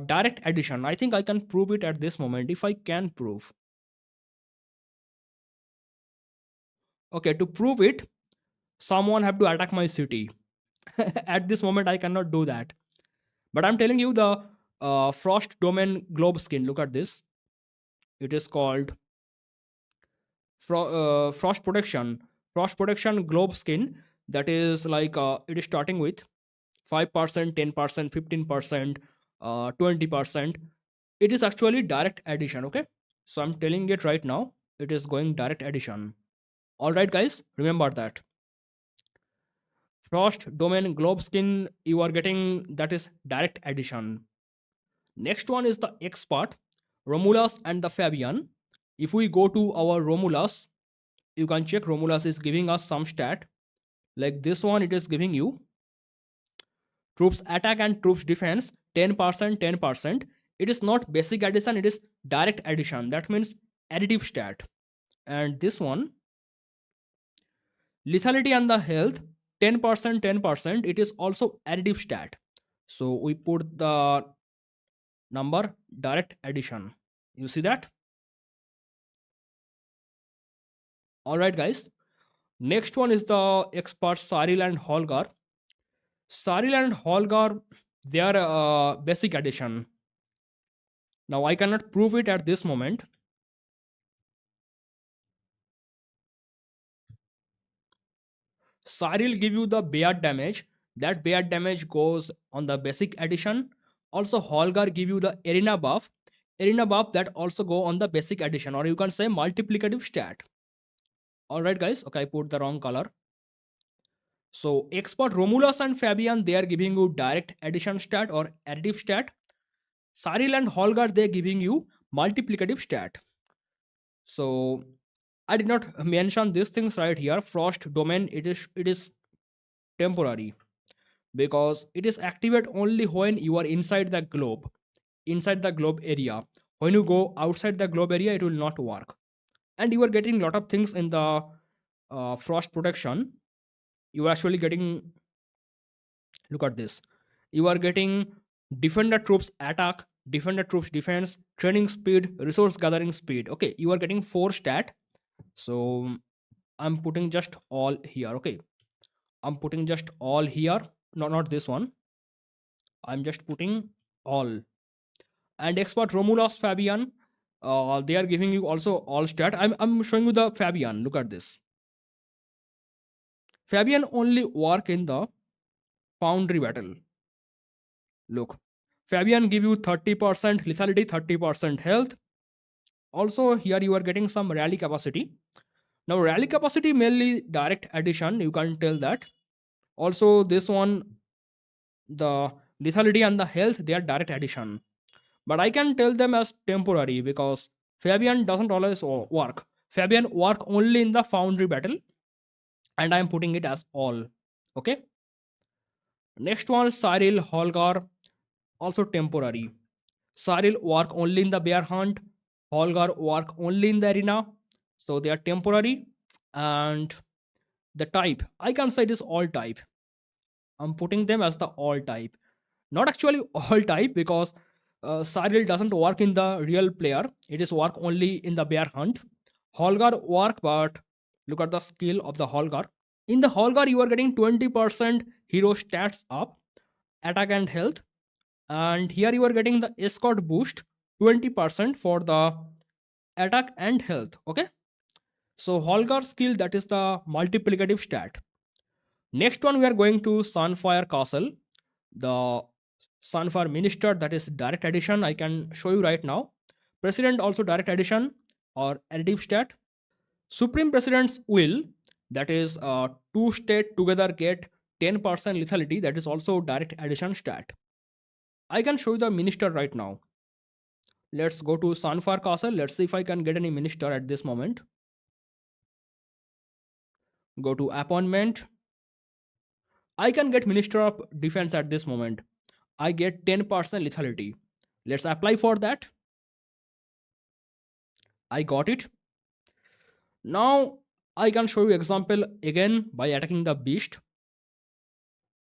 direct addition. I think I can prove it at this moment if I can prove. Okay, to prove it, someone have to attack my city. At this moment, I cannot do that. But I'm telling you the frost domain globe skin. Look at this. It is called frost protection. Frost protection globe skin. That is like it is starting with 5%, 10%, 15%, 20%. It is actually direct addition. Okay, so I'm telling it right now. It is going direct addition. All right, guys, remember that. Frost domain globe skin you are getting, that is direct addition. Next one is the expert, Romulus and the Fabian. If we go to our Romulus, you can check Romulus is giving us some stat. Like this one, it is giving you troops attack and troops defense 10%, 10%. It is not basic addition, it is direct addition. That means additive stat. And this one, lethality and the health 10%, 10%. It is also additive stat. So we put the number direct addition. You see that? All right, guys. Next one is the expert Cyril and Holgar. Cyril and Holgar, they are basic addition. Now I cannot prove it at this moment. Cyril give you the bear damage. That bear damage goes on the basic addition. Also, Holgar give you the arena buff. Arena buff that also go on the basic addition, or you can say multiplicative stat. All right, guys. Okay, I put the wrong color. So expert Romulus and Fabian, they are giving you direct addition stat or additive stat. Cyril and Holgar, they are giving you multiplicative stat. So I did not mention these things right here. Frost domain, it is temporary because it is activate only when you are inside the globe area. When you go outside the globe area, it will not work. And you are getting lot of things in the frost protection. You are actually getting, look at this, you are getting defender troops attack, defender troops defense, training speed, resource gathering speed. Okay, you are getting 4 stat. So I'm putting just all here. Okay, I'm putting just all here. not this one. I'm just putting all. And expert Romulus Fabian, they are giving you also all stat. I'm showing you the Fabian. Look at this. Fabian only work in the foundry battle. Look, Fabian give you 30% lethality, 30% health. Also here you are getting some rally capacity. Now rally capacity mainly direct addition, you can tell that. Also this one, the lethality and the health, they are direct addition. But I can tell them as temporary because Fabian doesn't always work. Fabian work only in the foundry battle, and I am putting it as all. Okay. Next one, Cyril Holgar, also temporary. Cyril work only in the bear hunt. Holgar work only in the arena. So they are temporary. And the type, I can say it is all type. I'm putting them as the all type. Not actually all type because Cyril doesn't work in the real player. It is work only in the bear hunt. Holgar work, but look at the skill of the Holgar. In the Holgar, you are getting 20% hero stats up, attack and health. And here you are getting the escort boost 20% for the attack and health. Okay. So Holgar skill, that is the multiplicative stat. Next one, we are going to Sunfire Castle. The Sunfire Minister, that is direct addition. I can show you right now. President also direct addition or additive stat. Supreme President's will, that is two state together get 10% lethality, that is also direct addition stat. I can show you the minister right now. Let's go to Sunfire Castle. Let's see if I can get any minister at this moment. Go to appointment. I can get Minister of Defense at this moment. I get 10% lethality. Let's apply for that. I got it. Now I can show you example again by attacking the beast.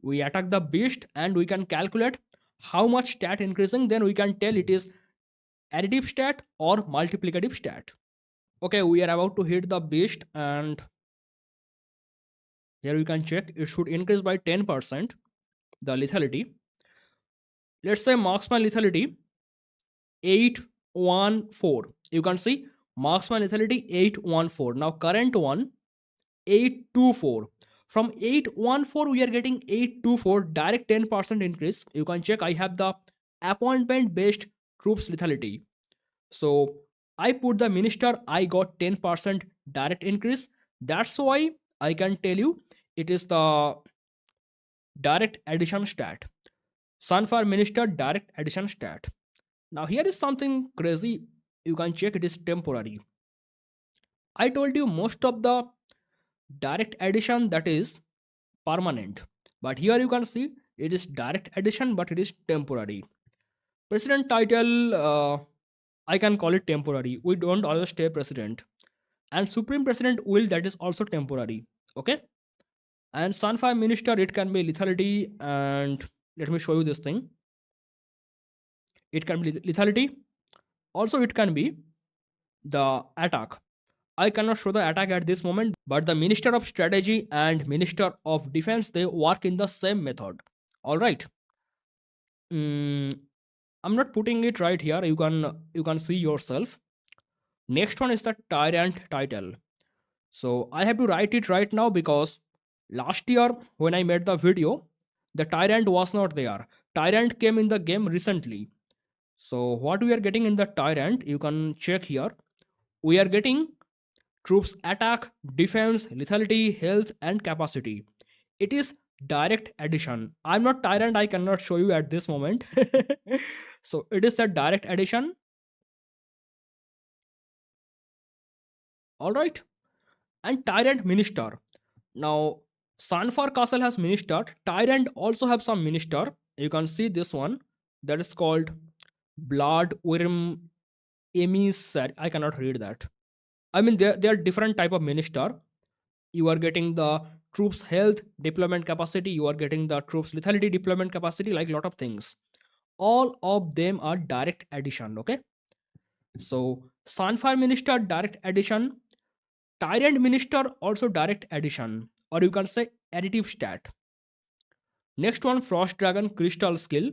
We attack the beast and we can calculate how much stat increasing, then we can tell it is additive stat or multiplicative stat. Okay, we are about to hit the beast and here we can check it should increase by 10% the lethality. Let's say Marksman lethality 814. You can see Marksman lethality 814. Now current one 824. From 814 we are getting 824 direct 10% increase. You can check I have the appointment based troops lethality. So I put the minister, I got 10% direct increase. That's why I can tell you it is the direct addition stat. Sunfire minister direct addition stat. Now here is something crazy. You can check it is temporary. I told you most of the direct addition that is permanent. But here you can see it is direct addition but it is temporary. President title, I can call it temporary. We don't always stay president. And supreme president will, that is also temporary. Okay. And Sunfire minister, it can be lethality. And let me show you this thing. It can be lethality. Also it can be the attack. I cannot show the attack at this moment, but the Minister of Strategy and Minister of Defense, they work in the same method. All right. I'm not putting it right here. You can see yourself. Next one is the Tyrant title. So I have to write it right now because last year when I made the video, the Tyrant was not there. Tyrant came in the game recently. So what we are getting in the Tyrant, you can check here. We are getting troops attack, defense, lethality, health, and capacity. It is direct addition. I'm not Tyrant, I cannot show you at this moment. So it is a direct addition. Alright. And Tyrant minister. Now, Sunfire Castle has minister. Tyrant also have some minister. You can see this one. That is called Blood Worm Emissary. I cannot read that. I mean, there are different type of minister. You are getting the troops health deployment capacity. You are getting the troops lethality deployment capacity, like lot of things. All of them are direct addition. Okay. So Sunfire minister direct addition. Tyrant minister also direct addition, or you can say additive stat. Next one, Frost Dragon Crystal skill.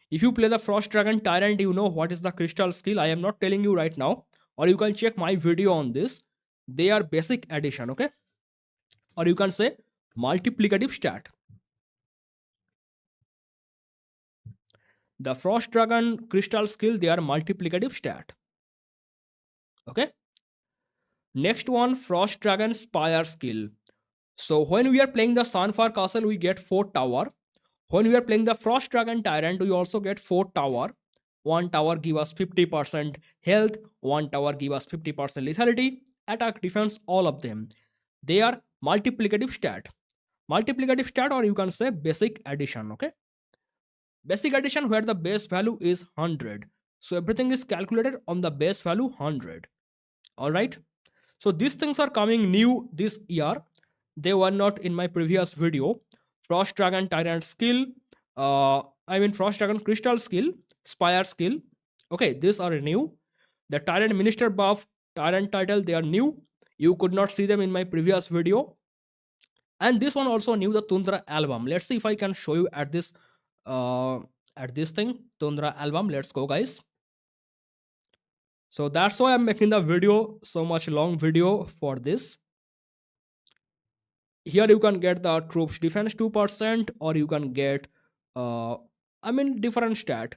If you play the Frost Dragon Tyrant, you know what is the crystal skill. I am not telling you right now, or you can check my video on this. They are basic addition, okay? Or you can say multiplicative stat. The Frost Dragon Crystal skill, they are multiplicative stat. Okay. Next one, Frost Dragon Spire skill. So when we are playing the Sunfire castle, we get 4 tower. When we are playing the Frost Dragon Tyrant, we also get 4 tower. One tower give us 50% health, one tower give us 50% lethality, attack, defense, all of them. They are multiplicative stat. Multiplicative stat, or you can say basic addition, okay? Basic addition where the base value is 100. So everything is calculated on the base value 100. Alright. So these things are coming new this year. They were not in my previous video. Frost Dragon Tyrant skill. Frost Dragon Crystal skill. Spire skill. Okay, these are new. The Tyrant Minister buff, Tyrant title, they are new. You could not see them in my previous video. And this one also new, the Tundra album. Let's see if I can show you at this thing, Tundra album. Let's go, guys. So that's why I'm making the video so much long video for this. Here you can get the troops defense 2%, or you can get different stat.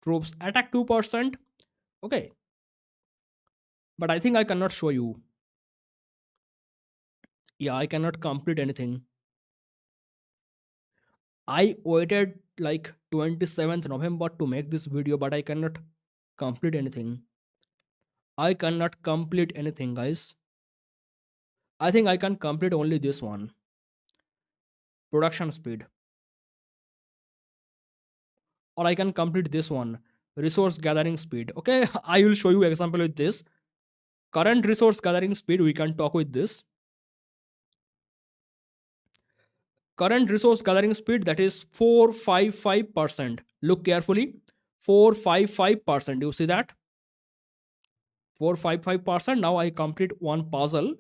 Troops attack 2%. Okay. But I think I cannot show you. Yeah, I cannot complete anything. I waited like 27th November to make this video, but I cannot complete anything. I cannot complete anything, guys. I think I can complete only this one. Production speed. Or I can complete this one. Resource gathering speed. Okay, I will show you example with this. Current resource gathering speed, we can talk with this. Current resource gathering speed, that is 455%. Look carefully. 455%. You see that? 455%. Now I complete one puzzle.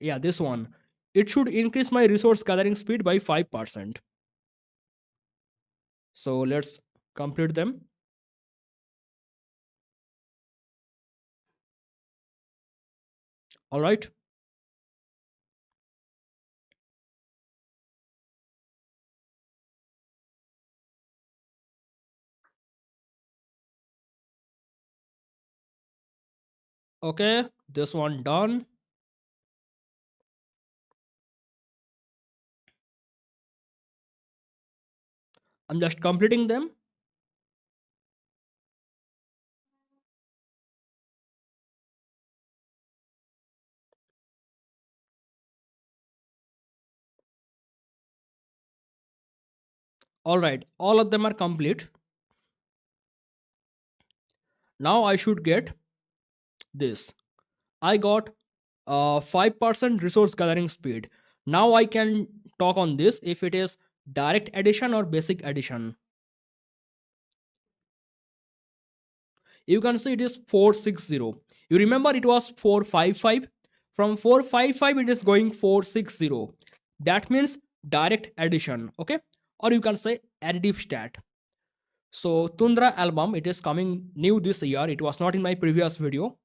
Yeah, this one. It should increase my resource gathering speed by 5%. So let's complete them. All right. Okay, this one done. I'm just completing them. All right, all of them are complete. Now I should get this. I got 5% resource gathering speed. Now I can talk on this if it is direct addition or basic addition. You can see it is 460. You remember it was 455. From 455 it is going 460. That means direct addition. Okay, or you can say additive stat. So Tundra album, it is coming new this year. It was not in my previous video.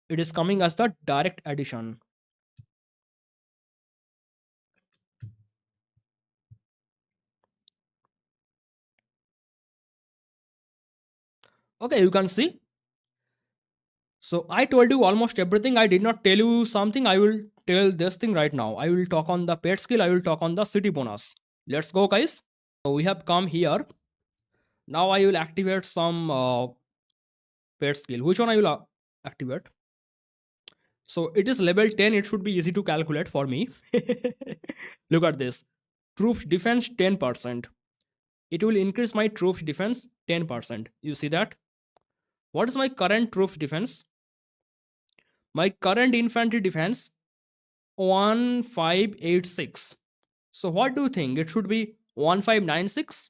It is coming as the direct addition. Okay, you can see. So I told you almost everything. I did not tell you something. I will tell this thing right now. I will talk on the pet skill. I will talk on the city bonus. Let's go, guys. So we have come here. Now I will activate some pet skill. Which one I will activate? So it is level 10. It should be easy to calculate for me. Look at this. Troops defense 10%. It will increase my troops defense 10%. You see that? What is my current troops defense? My current infantry defense 1586. So what do you think? It should be 1596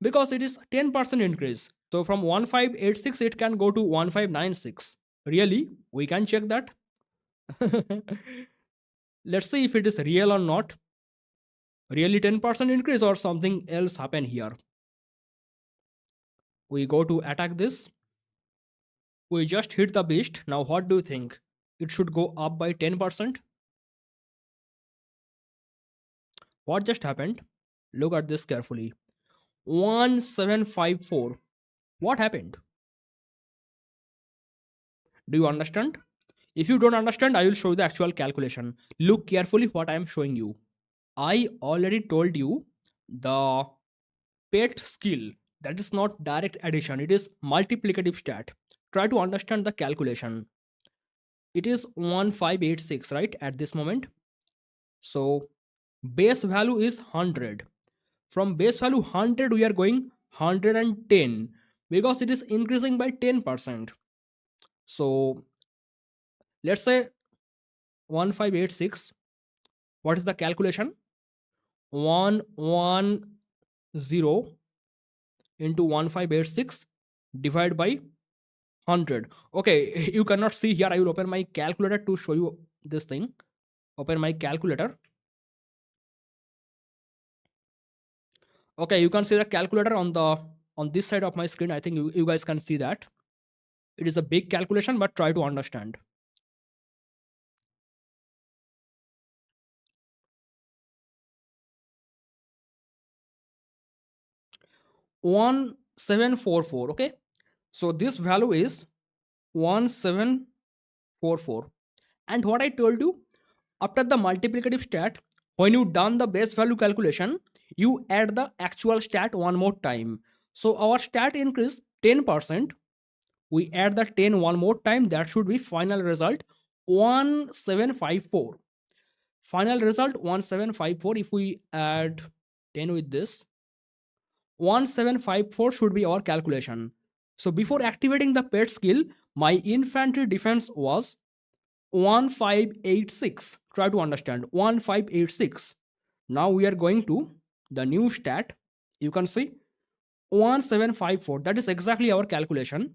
because it is 10% increase. So from 1586 it can go to 1596. Really? We can check that. Let's see if it is real or not. Really 10% increase or something else happen here? We go to attack this. We just hit the beast. Now what do you think? It should go up by 10%. What just happened? Look at this carefully. 1754. What happened? Do you understand? If you don't understand, I will show you the actual calculation. Look carefully what I am showing you. I already told you the pet skill, that is not direct addition, it is multiplicative stat. Try to understand the calculation. It is 1586, right, at this moment. So base value is 100. From base value 100 we are going 110 because it is increasing by 10%. So let's say 1586. What is the calculation? 110 into 1586 divided by 100. Okay, you cannot see here. I will open my calculator to show you this thing. Open my calculator. Okay, you can see the calculator on this side of my screen. I think you guys can see that. It is a big calculation, but try to understand. One 1744. Okay, so this value is 1744. And what I told you, after the multiplicative stat, when you done the base value calculation, you add the actual stat one more time. So our stat increase 10%. We add the 10 one more time. That should be final result 1754. Final result 1754. If we add 10 with this, 1754 should be our calculation. So before activating the pet skill, my infantry defense was 1586. Try to understand 1586. Now we are going to the new stat. You can see 1754. That is exactly our calculation.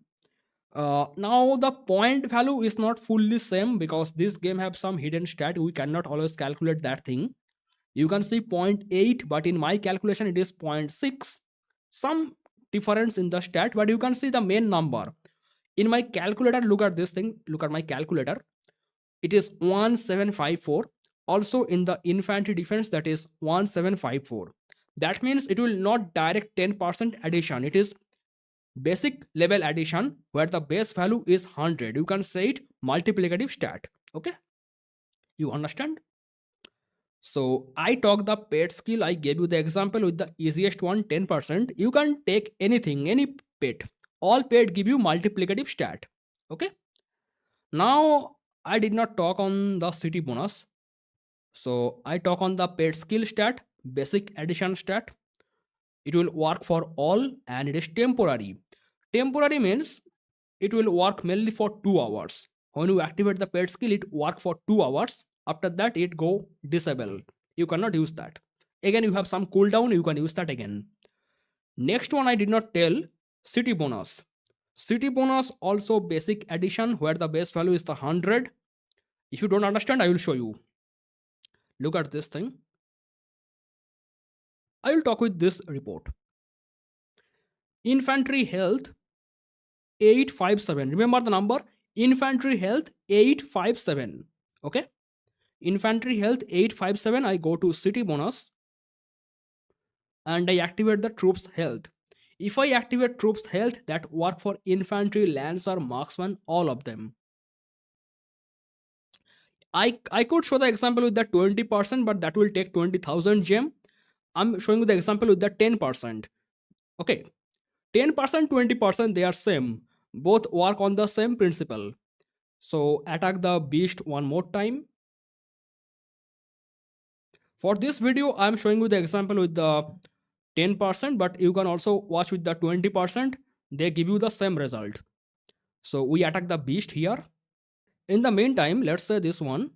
Now the point value is not fully same because this game have some hidden stat. We cannot always calculate that thing. You can see 0.8, but in my calculation it is 0.6. Some difference in the stat, but you can see the main number. In my calculator, look at this thing. Look at my calculator. It is 1754. Also in the infantry defense, that is 1754. That means it will not direct 10% addition. It is basic level addition where the base value is 100. You can say it multiplicative stat. Okay, you understand? So I talk the pet skill. I gave you the example with the easiest one, 10%. You can take anything, any pet. All pet give you multiplicative stat. Okay. Now I did not talk on the city bonus. So I talk on the pet skill stat, basic addition stat. It will work for all and it is temporary. Temporary means it will work mainly for 2 hours. When you activate the pet skill, it work for 2 hours. After that, it go disable. You cannot use that. Again, you have some cooldown, you can use that again. Next one I did not tell, city bonus. City bonus also basic addition where the base value is the 100. If you don't understand, I will show you. Look at this thing. I will talk with this report. Infantry health 857. Remember the number? Infantry health 857. Okay. Infantry health 857. I go to city bonus and I activate the troops health. If I activate troops health, that work for infantry, lancer, marksman, all of them. I could show the example with the 20%, but that will take 20,000 gem. I'm showing you the example with the 10%. Okay. 10%, 20%, they are same. Both work on the same principle. So attack the beast one more time. For this video, I'm showing you the example with the 10%, but you can also watch with the 20%. They give you the same result. So we attack the beast here. In the meantime, let's say this one,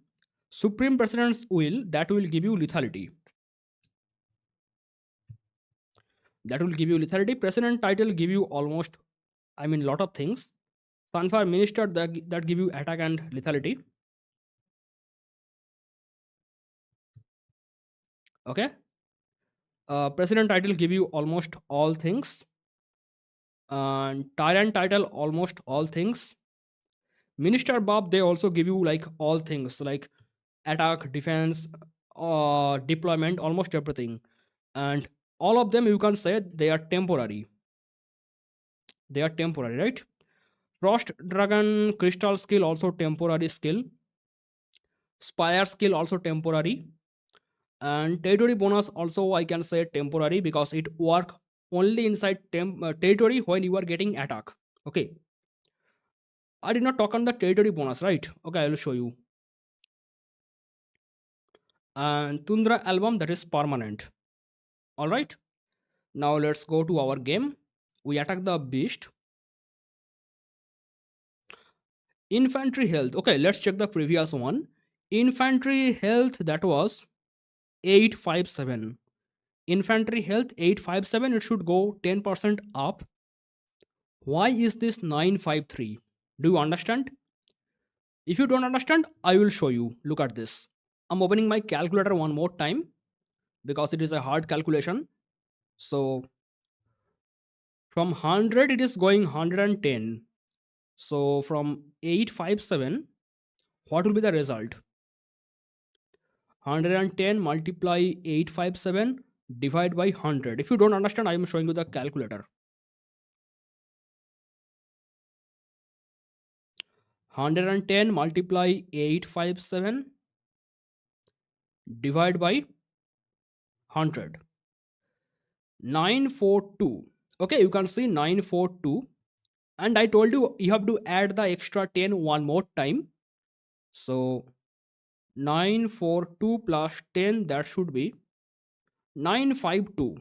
Supreme President's Will, that will give you lethality. That will give you lethality. President title give you almost, lot of things. Sunfire Minister, that give you attack and lethality. Okay. President title give you almost all things, and Tyrant title almost all things. Minister Bob they also give you like all things like attack, defense, deployment, almost everything, and all of them you can say they are temporary. They are temporary, right? Frost Dragon Crystal skill also temporary skill. Spire skill also temporary, and territory bonus also I can say temporary because it work only inside territory when you are getting attack. Okay, I did not talk on the territory bonus, right? Okay, I will show you. And Tundra album that is permanent. All right. Now let's go to our game. We attack the beast. Infantry health. Okay, let's check the previous one. Infantry health that was 857. Infantry health 857. It should go 10% up. Why is this 953? Do you understand? If you don't understand, I will show you. Look at this. I'm opening my calculator one more time because it is a hard calculation. So from 100 it is going 110. So from 857, what will be the result? 110 multiply 857 divide by 100. If you don't understand, I am showing you the calculator. 110 multiply 857 divide by 100. 942. Okay, you can see 942. And I told you you have to add the extra 10 one more time. So 942 plus 10 that should be 952.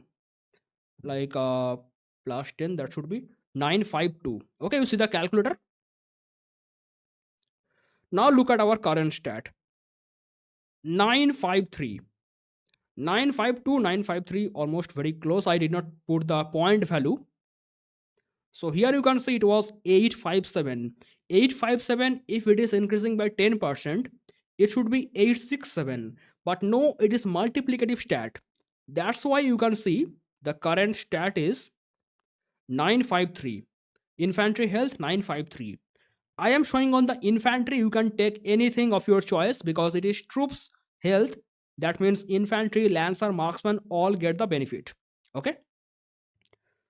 Like plus 10 that should be 952. Okay, you see the calculator. Now look at our current stat. 953. 952, 953, almost very close. I did not put the point value. So here you can see it was 857. 857, if it is increasing by 10%, it should be 867. But no, it is multiplicative stat. That's why you can see the current stat is 953. Infantry health 953. I am showing on the infantry. You can take anything of your choice because it is troops health. That means infantry, lancer, marksman all get the benefit. Okay.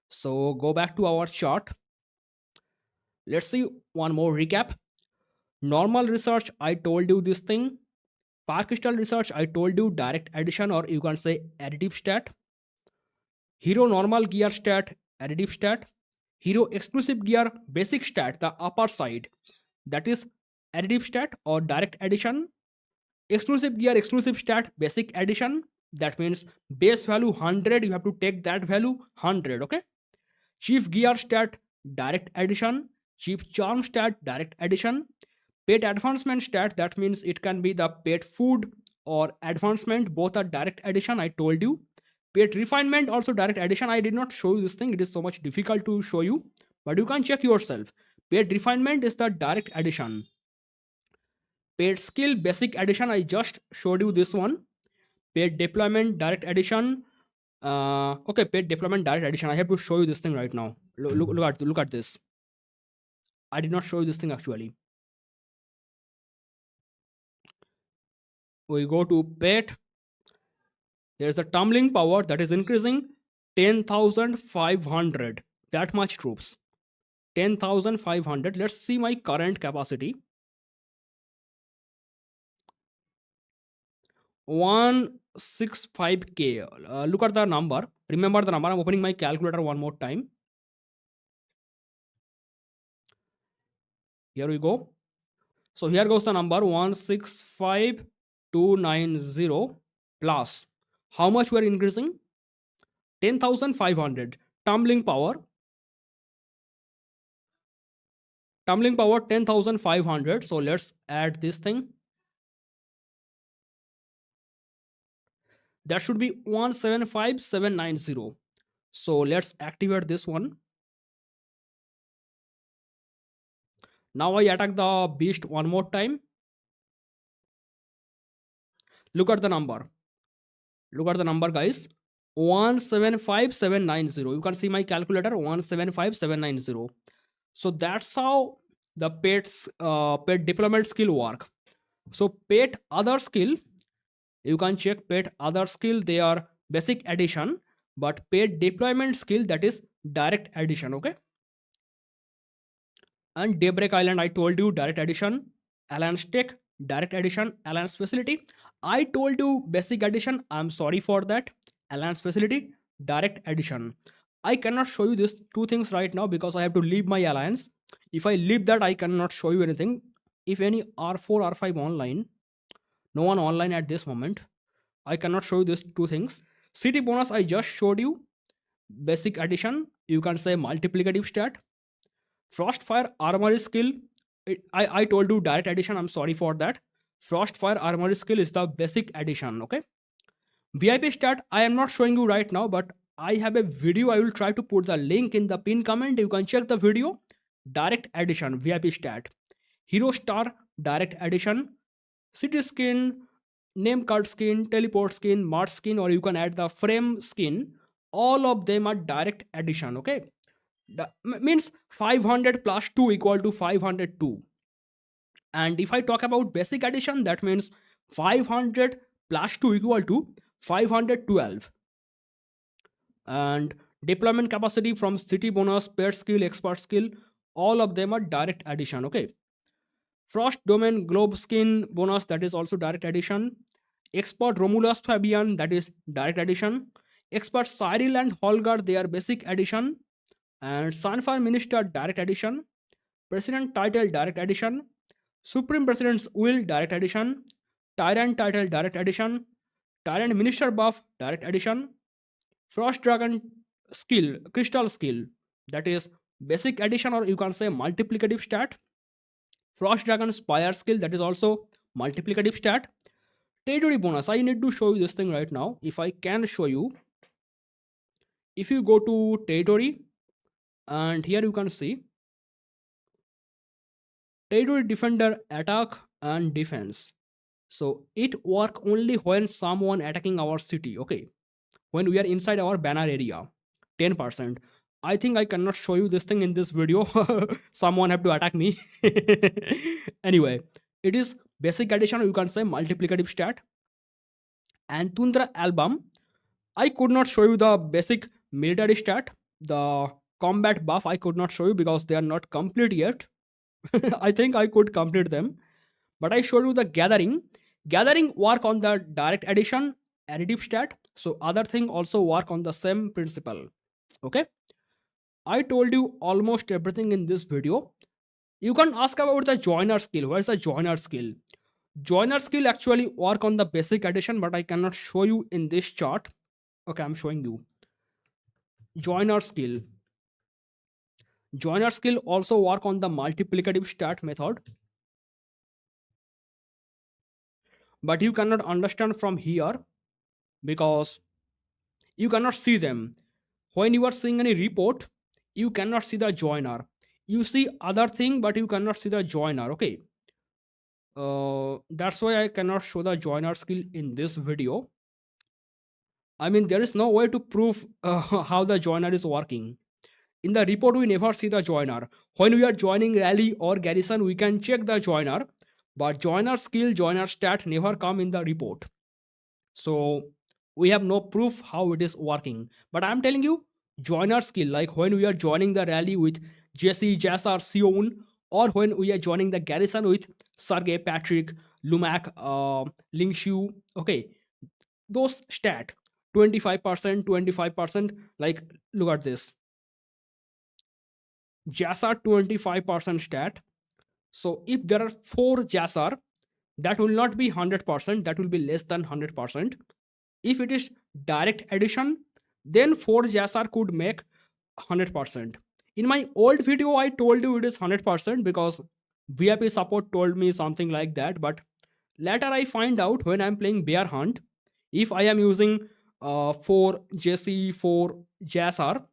So go back to our chart. Let's see one more recap. Normal research, I told you this thing. Park crystal research, I told you direct addition or you can say additive stat. Hero normal gear stat, additive stat. Hero exclusive gear basic stat, the upper side, that is additive stat or direct addition. Exclusive gear exclusive stat basic addition, that means base value 100, you have to take that value 100. Okay. Chief gear stat direct addition. Chief charm stat direct addition. Pet advancement stat, that means it can be the pet food or advancement, both are direct addition. I told you. Pet refinement also direct addition. I did not show you this thing, it is so much difficult to show you, but you can check yourself. Pet refinement is the direct addition. Pet skill basic addition, I just showed you this one. Pet deployment direct addition. Okay, pet deployment direct addition, I have to show you this thing right now. Look at this. I did not show you this thing actually. We go to pet. There's the tumbling power that is increasing 10,500. That much troops. 10,500. Let's see my current capacity. 165k. Look at the number. Remember the number. I'm opening my calculator one more time. Here we go. So here goes the number 165290 plus. How much we are increasing? 10,500. Tumbling power. Tumbling power 10,500. So let's add this thing. That should be 175790. So let's activate this one. Now I attack the beast one more time. Look at the number. Look at the number, guys. 175790. You can see my calculator, 175790. So that's how the pet deployment skill work. So pet other skill, you can check pet other skill, they are basic addition, but pet deployment skill, that is direct addition. Okay. And Daybreak Island, I told you direct addition. Alliance Tech, direct addition. Alliance Facility, I told you basic addition. I'm sorry for that. Alliance Facility, direct addition. I cannot show you these two things right now because I have to leave my alliance. If I leave that, I cannot show you anything. If any R4, R5 online, no one online at this moment, I cannot show you these two things. City bonus, I just showed you. Basic addition, you can say multiplicative stat. Frostfire armory skill, I told you direct addition. I'm sorry for that. Frostfire armory skill is the basic addition. Okay. VIP stat, I am not showing you right now, but I have a video. I will try to put the link in the pin comment. You can check the video. Direct addition, VIP stat. Hero star, direct addition. City skin, name card skin, teleport skin, Mars skin, or you can add the frame skin. All of them are direct addition. Okay. Means 500 plus 2 equal to 502. And if I talk about basic addition, that means 500 plus 2 equal to 512. And deployment capacity from city bonus, pet skill, expert skill, all of them are direct addition. Okay. Frost domain globe skin bonus, that is also direct addition. Expert Romulus Fabian, that is direct addition. Expert Cyril and Holger, they are basic addition. And Sunfire Minister, direct addition. President title, direct addition. Supreme President's will, direct addition. Tyrant title, direct addition. Tyrant Minister buff, direct addition. Frost Dragon skill, crystal skill, that is basic addition, or you can say multiplicative stat. Frost Dragon Spire skill, that is also multiplicative stat. Territory bonus, I need to show you this thing right now. If I can show you, if you go to territory, and here you can see territory defender attack and defense. So it work only when someone attacking our city. Okay. When we are inside our banner area, 10%. I think I cannot show you this thing in this video. Someone have to attack me. Anyway, it is basic addition, you can say multiplicative stat. And Tundra album, I could not show you the basic military stat. The combat buff I could not show you because they are not complete yet. I think I could complete them. But I showed you the gathering. Gathering work on the direct addition, additive stat. So other thing also work on the same principle. Okay. I told you almost everything in this video. You can ask about the joiner skill. Where's the joiner skill? Joiner skill actually work on the basic addition, but I cannot show you in this chart. Okay, I'm showing you. Joiner skill. Joiner skill also work on the multiplicative stat method. But you cannot understand from here because you cannot see them. When you are seeing any report, you cannot see the joiner. You see other thing, but you cannot see the joiner. Okay. That's why I cannot show the joiner skill in this video. I mean, there is no way to prove how the joiner is working. In the report, we never see the joiner. When we are joining rally or garrison, we can check the joiner, but joiner skill, joiner stat never come in the report. So we have no proof how it is working. But I'm telling you, joiner skill, like when we are joining the rally with Jesse, Jassar, Sion, or when we are joining the garrison with Sergey, Patrick, Lumac, Ling Xiu, okay, those stat 25%, 25%. Like, look at this. Jassar 25% stat. So if there are 4 Jassar, that will not be 100%, that will be less than 100%. If it is direct addition, then 4 Jassar could make 100%. In my old video, I told you it is 100% because VIP support told me something like that. But later I find out when I'm playing Bear Hunt, if I am using 4 Jesse, 4 Jassar,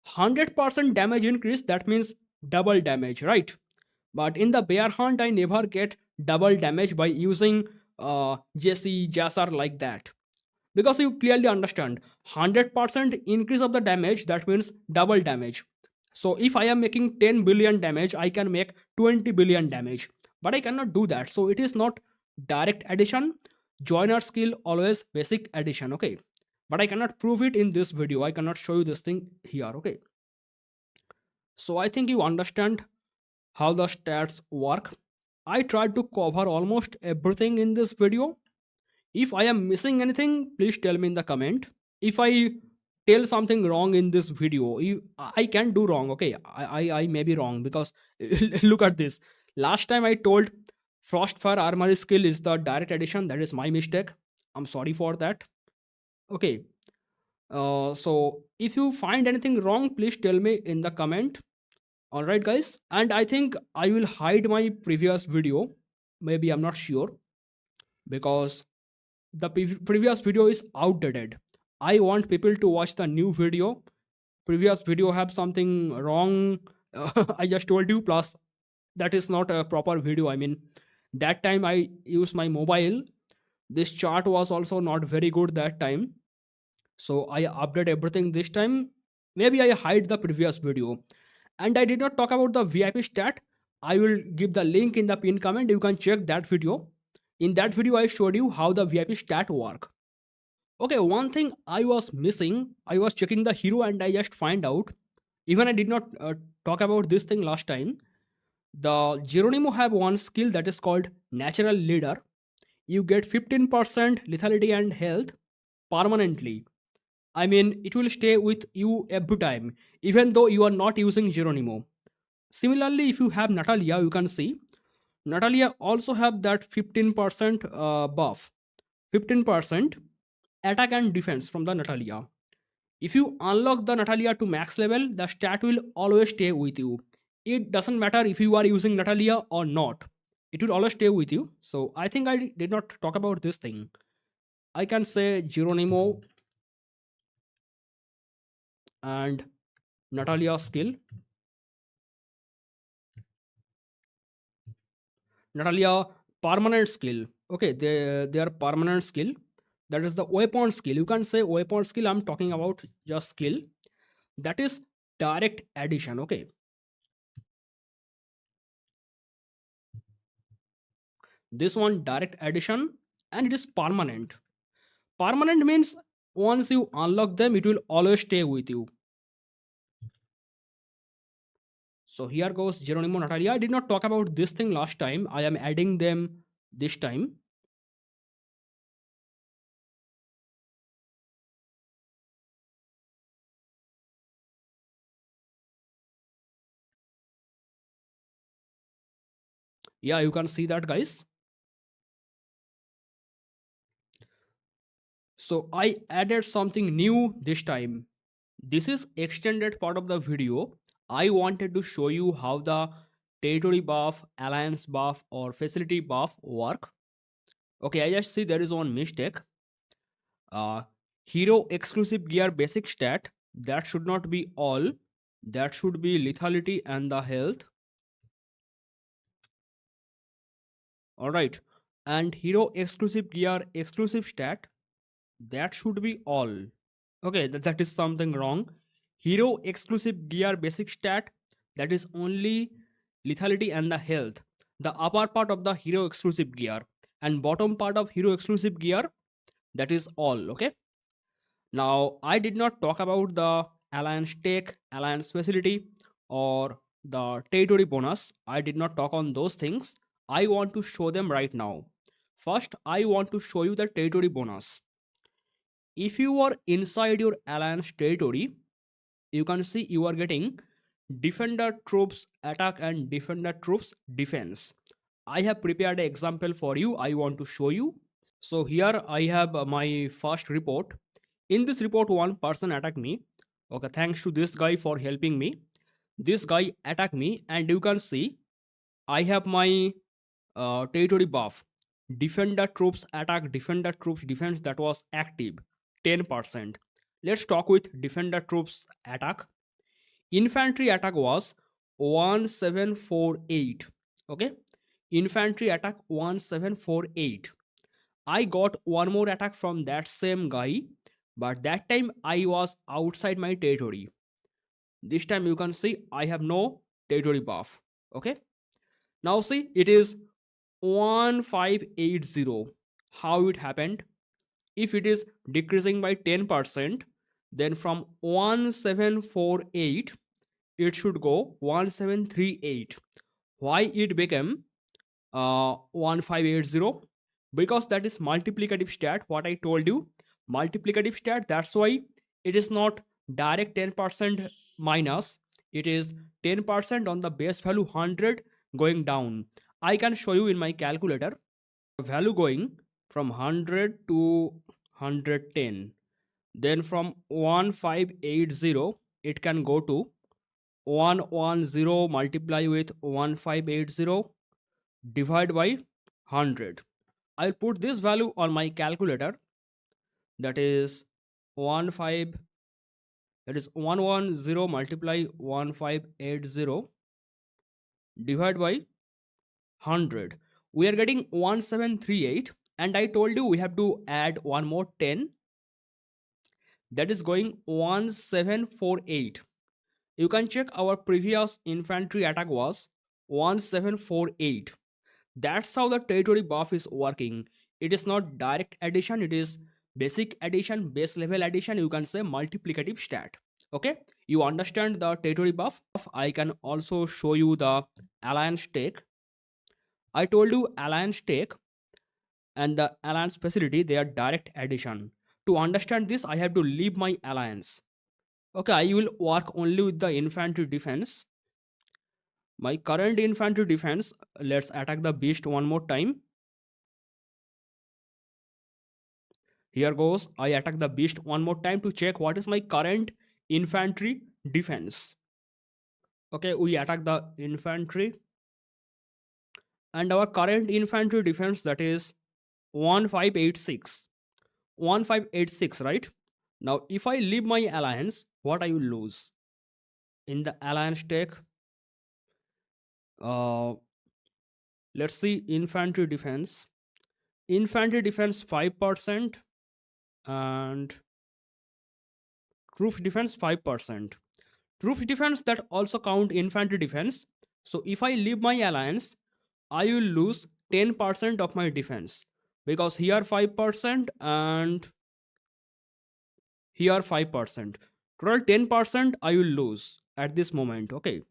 100% damage increase, that means double damage, right? But in the Bear Hunt, I never get double damage by using Jesse, Jassar like that. because you clearly understand 100% increase of the damage, that means double damage. So if I am making 10 billion damage, I can make 20 billion damage, but I cannot do that. So it is not direct addition. Joiner skill always basic addition, okay? But I cannot prove it in this video. I cannot show you this thing here, okay? So I think you understand how the stats work. I tried to cover almost everything in this video. If I am missing anything, please tell me in the comment. If I tell something wrong in this video, I can do wrong, okay? I may be wrong because look at this. Last time I told Frostfire armory skill is the direct addition. That is my mistake. I'm sorry for that. Okay. So if you find anything wrong, please tell me in the comment. All right, guys. And I think I will hide my previous video. Maybe, I'm not sure, because the previous video is outdated. I want people to watch the new video. Previous video have something wrong. I just told you. Plus, that is not a proper video. I mean, that time I used my mobile. This chart was also not very good that time. So I update everything this time. Maybe I hide the previous video. And I did not talk about the VIP stat. I will give the link in the pinned comment. You can check that video. In that video, I showed you how the VIP stat work. Okay, one thing I was missing, I was checking the hero and I just find out, even I did not talk about this thing last time. The Jeronimo have one skill that is called Natural Leader. You get 15% lethality and health permanently. I mean, it will stay with you every time, even though you are not using Jeronimo. Similarly, if you have Natalia, you can see Natalia also have that 15% buff, 15% attack and defense from the Natalia. If you unlock the Natalia to max level, the stat will always stay with you. It doesn't matter if you are using Natalia or not. It will always stay with you. So I think I did not talk about this thing. I can say Jeronimo and Natalia skill. Natalia permanent skill. Okay, they are permanent skill. That is the weapon skill. You can say weapon skill. I'm talking about just skill. That is direct addition. Okay, this one direct addition, and it is permanent. Permanent means once you unlock them, it will always stay with you. So here goes Geronimo Natalia. I did not talk about this thing last time. I am adding them this time. Yeah, you can see that, guys. So I added something new this time. This is extended part of the video. I wanted to show you how the territory buff, alliance buff or facility buff work. Okay, I just see there is one mistake. uh, Hero exclusive gear basic stat, that should not be all, that should be lethality and the health. All right, and hero exclusive gear exclusive stat, that should be all. Okay, that is something wrong. Hero exclusive gear basic stat, that is only lethality and the health, the upper part of the hero exclusive gear, and bottom part of hero exclusive gear, that is all. Okay, now I did not talk about the alliance tech, alliance facility, or the territory bonus. I did not talk on those things. I want to show them right now. First, I want to show you the territory bonus. If you are inside your alliance territory, you can see you are getting defender troops attack and defender troops defense. I have prepared an example for you. I want to show you. So here I have my first report. In this report, one person attacked me. Okay, thanks to this guy for helping me. This guy attacked me, and you can see I have my territory buff. Defender troops attack, defender troops defense, that was active, 10%. Let's talk with defender troops attack. Infantry attack was 1748. Okay, infantry attack 1748. I got one more attack from that same guy, but that time I was outside my territory. This time you can see I have no territory buff. Okay. Now see it is 1580. How it happened? If it is decreasing by 10%, then from 1748 it should go 1738. Why it became 1580? Because that is multiplicative stat, what I told you. Multiplicative stat, that's why it is not direct 10% minus, it is 10% on the base value 100 going down. I can show you in my calculator. Value going from 100 to 110, then from 1580 it can go to 110 multiply with 1580 divide by 100. I'll put this value on my calculator. That is 15, that is 110 multiply 1580 divide by 100. We are getting 1738, and I told you we have to add one more 10, that is going 1748. You can check our previous infantry attack was 1748. That's how the territory buff is working. It is not direct addition, it is basic addition, base level addition, you can say multiplicative stat. Okay, you understand the territory buff. I can also show you the alliance take. I told you alliance take and the alliance facility, they are direct addition. To understand this, I have to leave my alliance. Okay, I will work only with the infantry defense. My current infantry defense, let's attack the beast one more time. Here goes, I attack the beast one more time to check what is my current infantry defense. Okay, we attack the infantry. And our current infantry defense, that is 1586. 1586, right? Now, if I leave my alliance, what I will lose? In the alliance take, let's see infantry defense. Infantry defense 5% and troops defense 5%. Troops defense, that also count infantry defense. So if I leave my alliance, I will lose 10% of my defense, because here 5% and here 5%. Total 10% I will lose at this moment. Okay.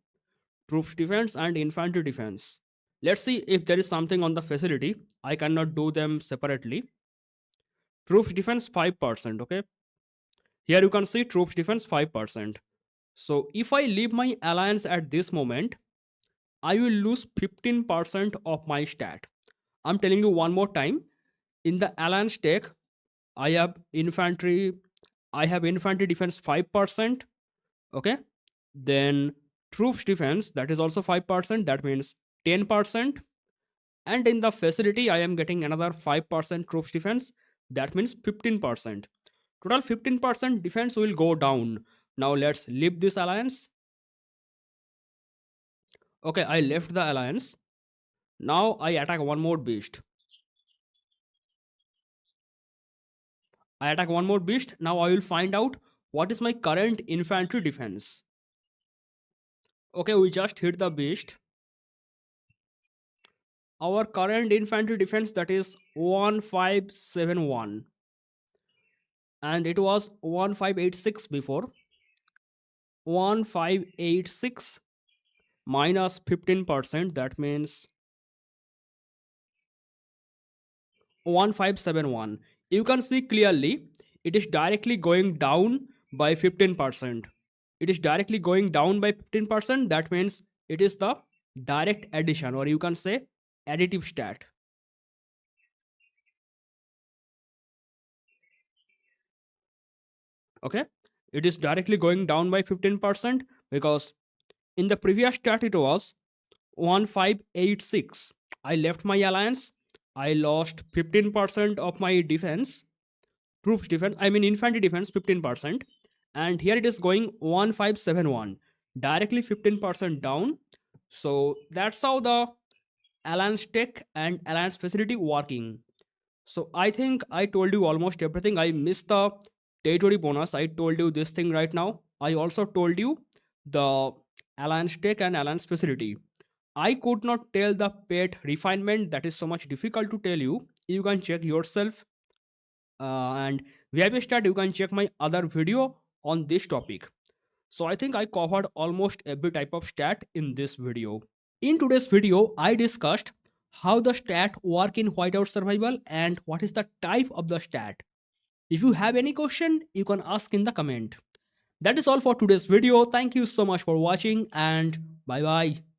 Troops defense and infantry defense. Let's see if there is something on the facility. I cannot do them separately. Troops defense 5%. Okay. Here you can see troops defense 5%. So if I leave my alliance at this moment, I will lose 15% of my stat. I'm telling you one more time. In the alliance take, I have infantry defense 5%. Okay. Then troops defense, that is also 5%. That means 10%. And in the facility, I am getting another 5% troops defense. That means 15%. Total 15% defense will go down. Now let's leave this alliance. Okay, I left the alliance. Now I attack one more beast. I attack one more beast. Now I will find out what is my current infantry defense. Okay, we just hit the beast. Our current infantry defense, that is 1571. And it was 1586 before. 1586 minus 15%, that means 1571. You can see clearly it is directly going down by 15%. It is directly going down by 15%. That means it is the direct addition, or you can say additive stat. Okay, it is directly going down by 15% because in the previous stat it was 1586. I left my alliance. I lost 15% of my defense. Troops defense, I mean infantry defense 15%. And here it is going 1571. Directly 15% down. So that's how the alliance tech and alliance facility working. So I think I told you almost everything. I missed the territory bonus. I told you this thing right now. I also told you the alliance tech and alliance facility. I could not tell the pet refinement. That is so much difficult to tell you. You can check yourself. And VIP stat, you can check my other video on this topic. So I think I covered almost every type of stat in this video. In today's video, I discussed how the stat work in Whiteout Survival and what is the type of the stat. If you have any question, you can ask in the comment. That is all for today's video. Thank you so much for watching and bye bye.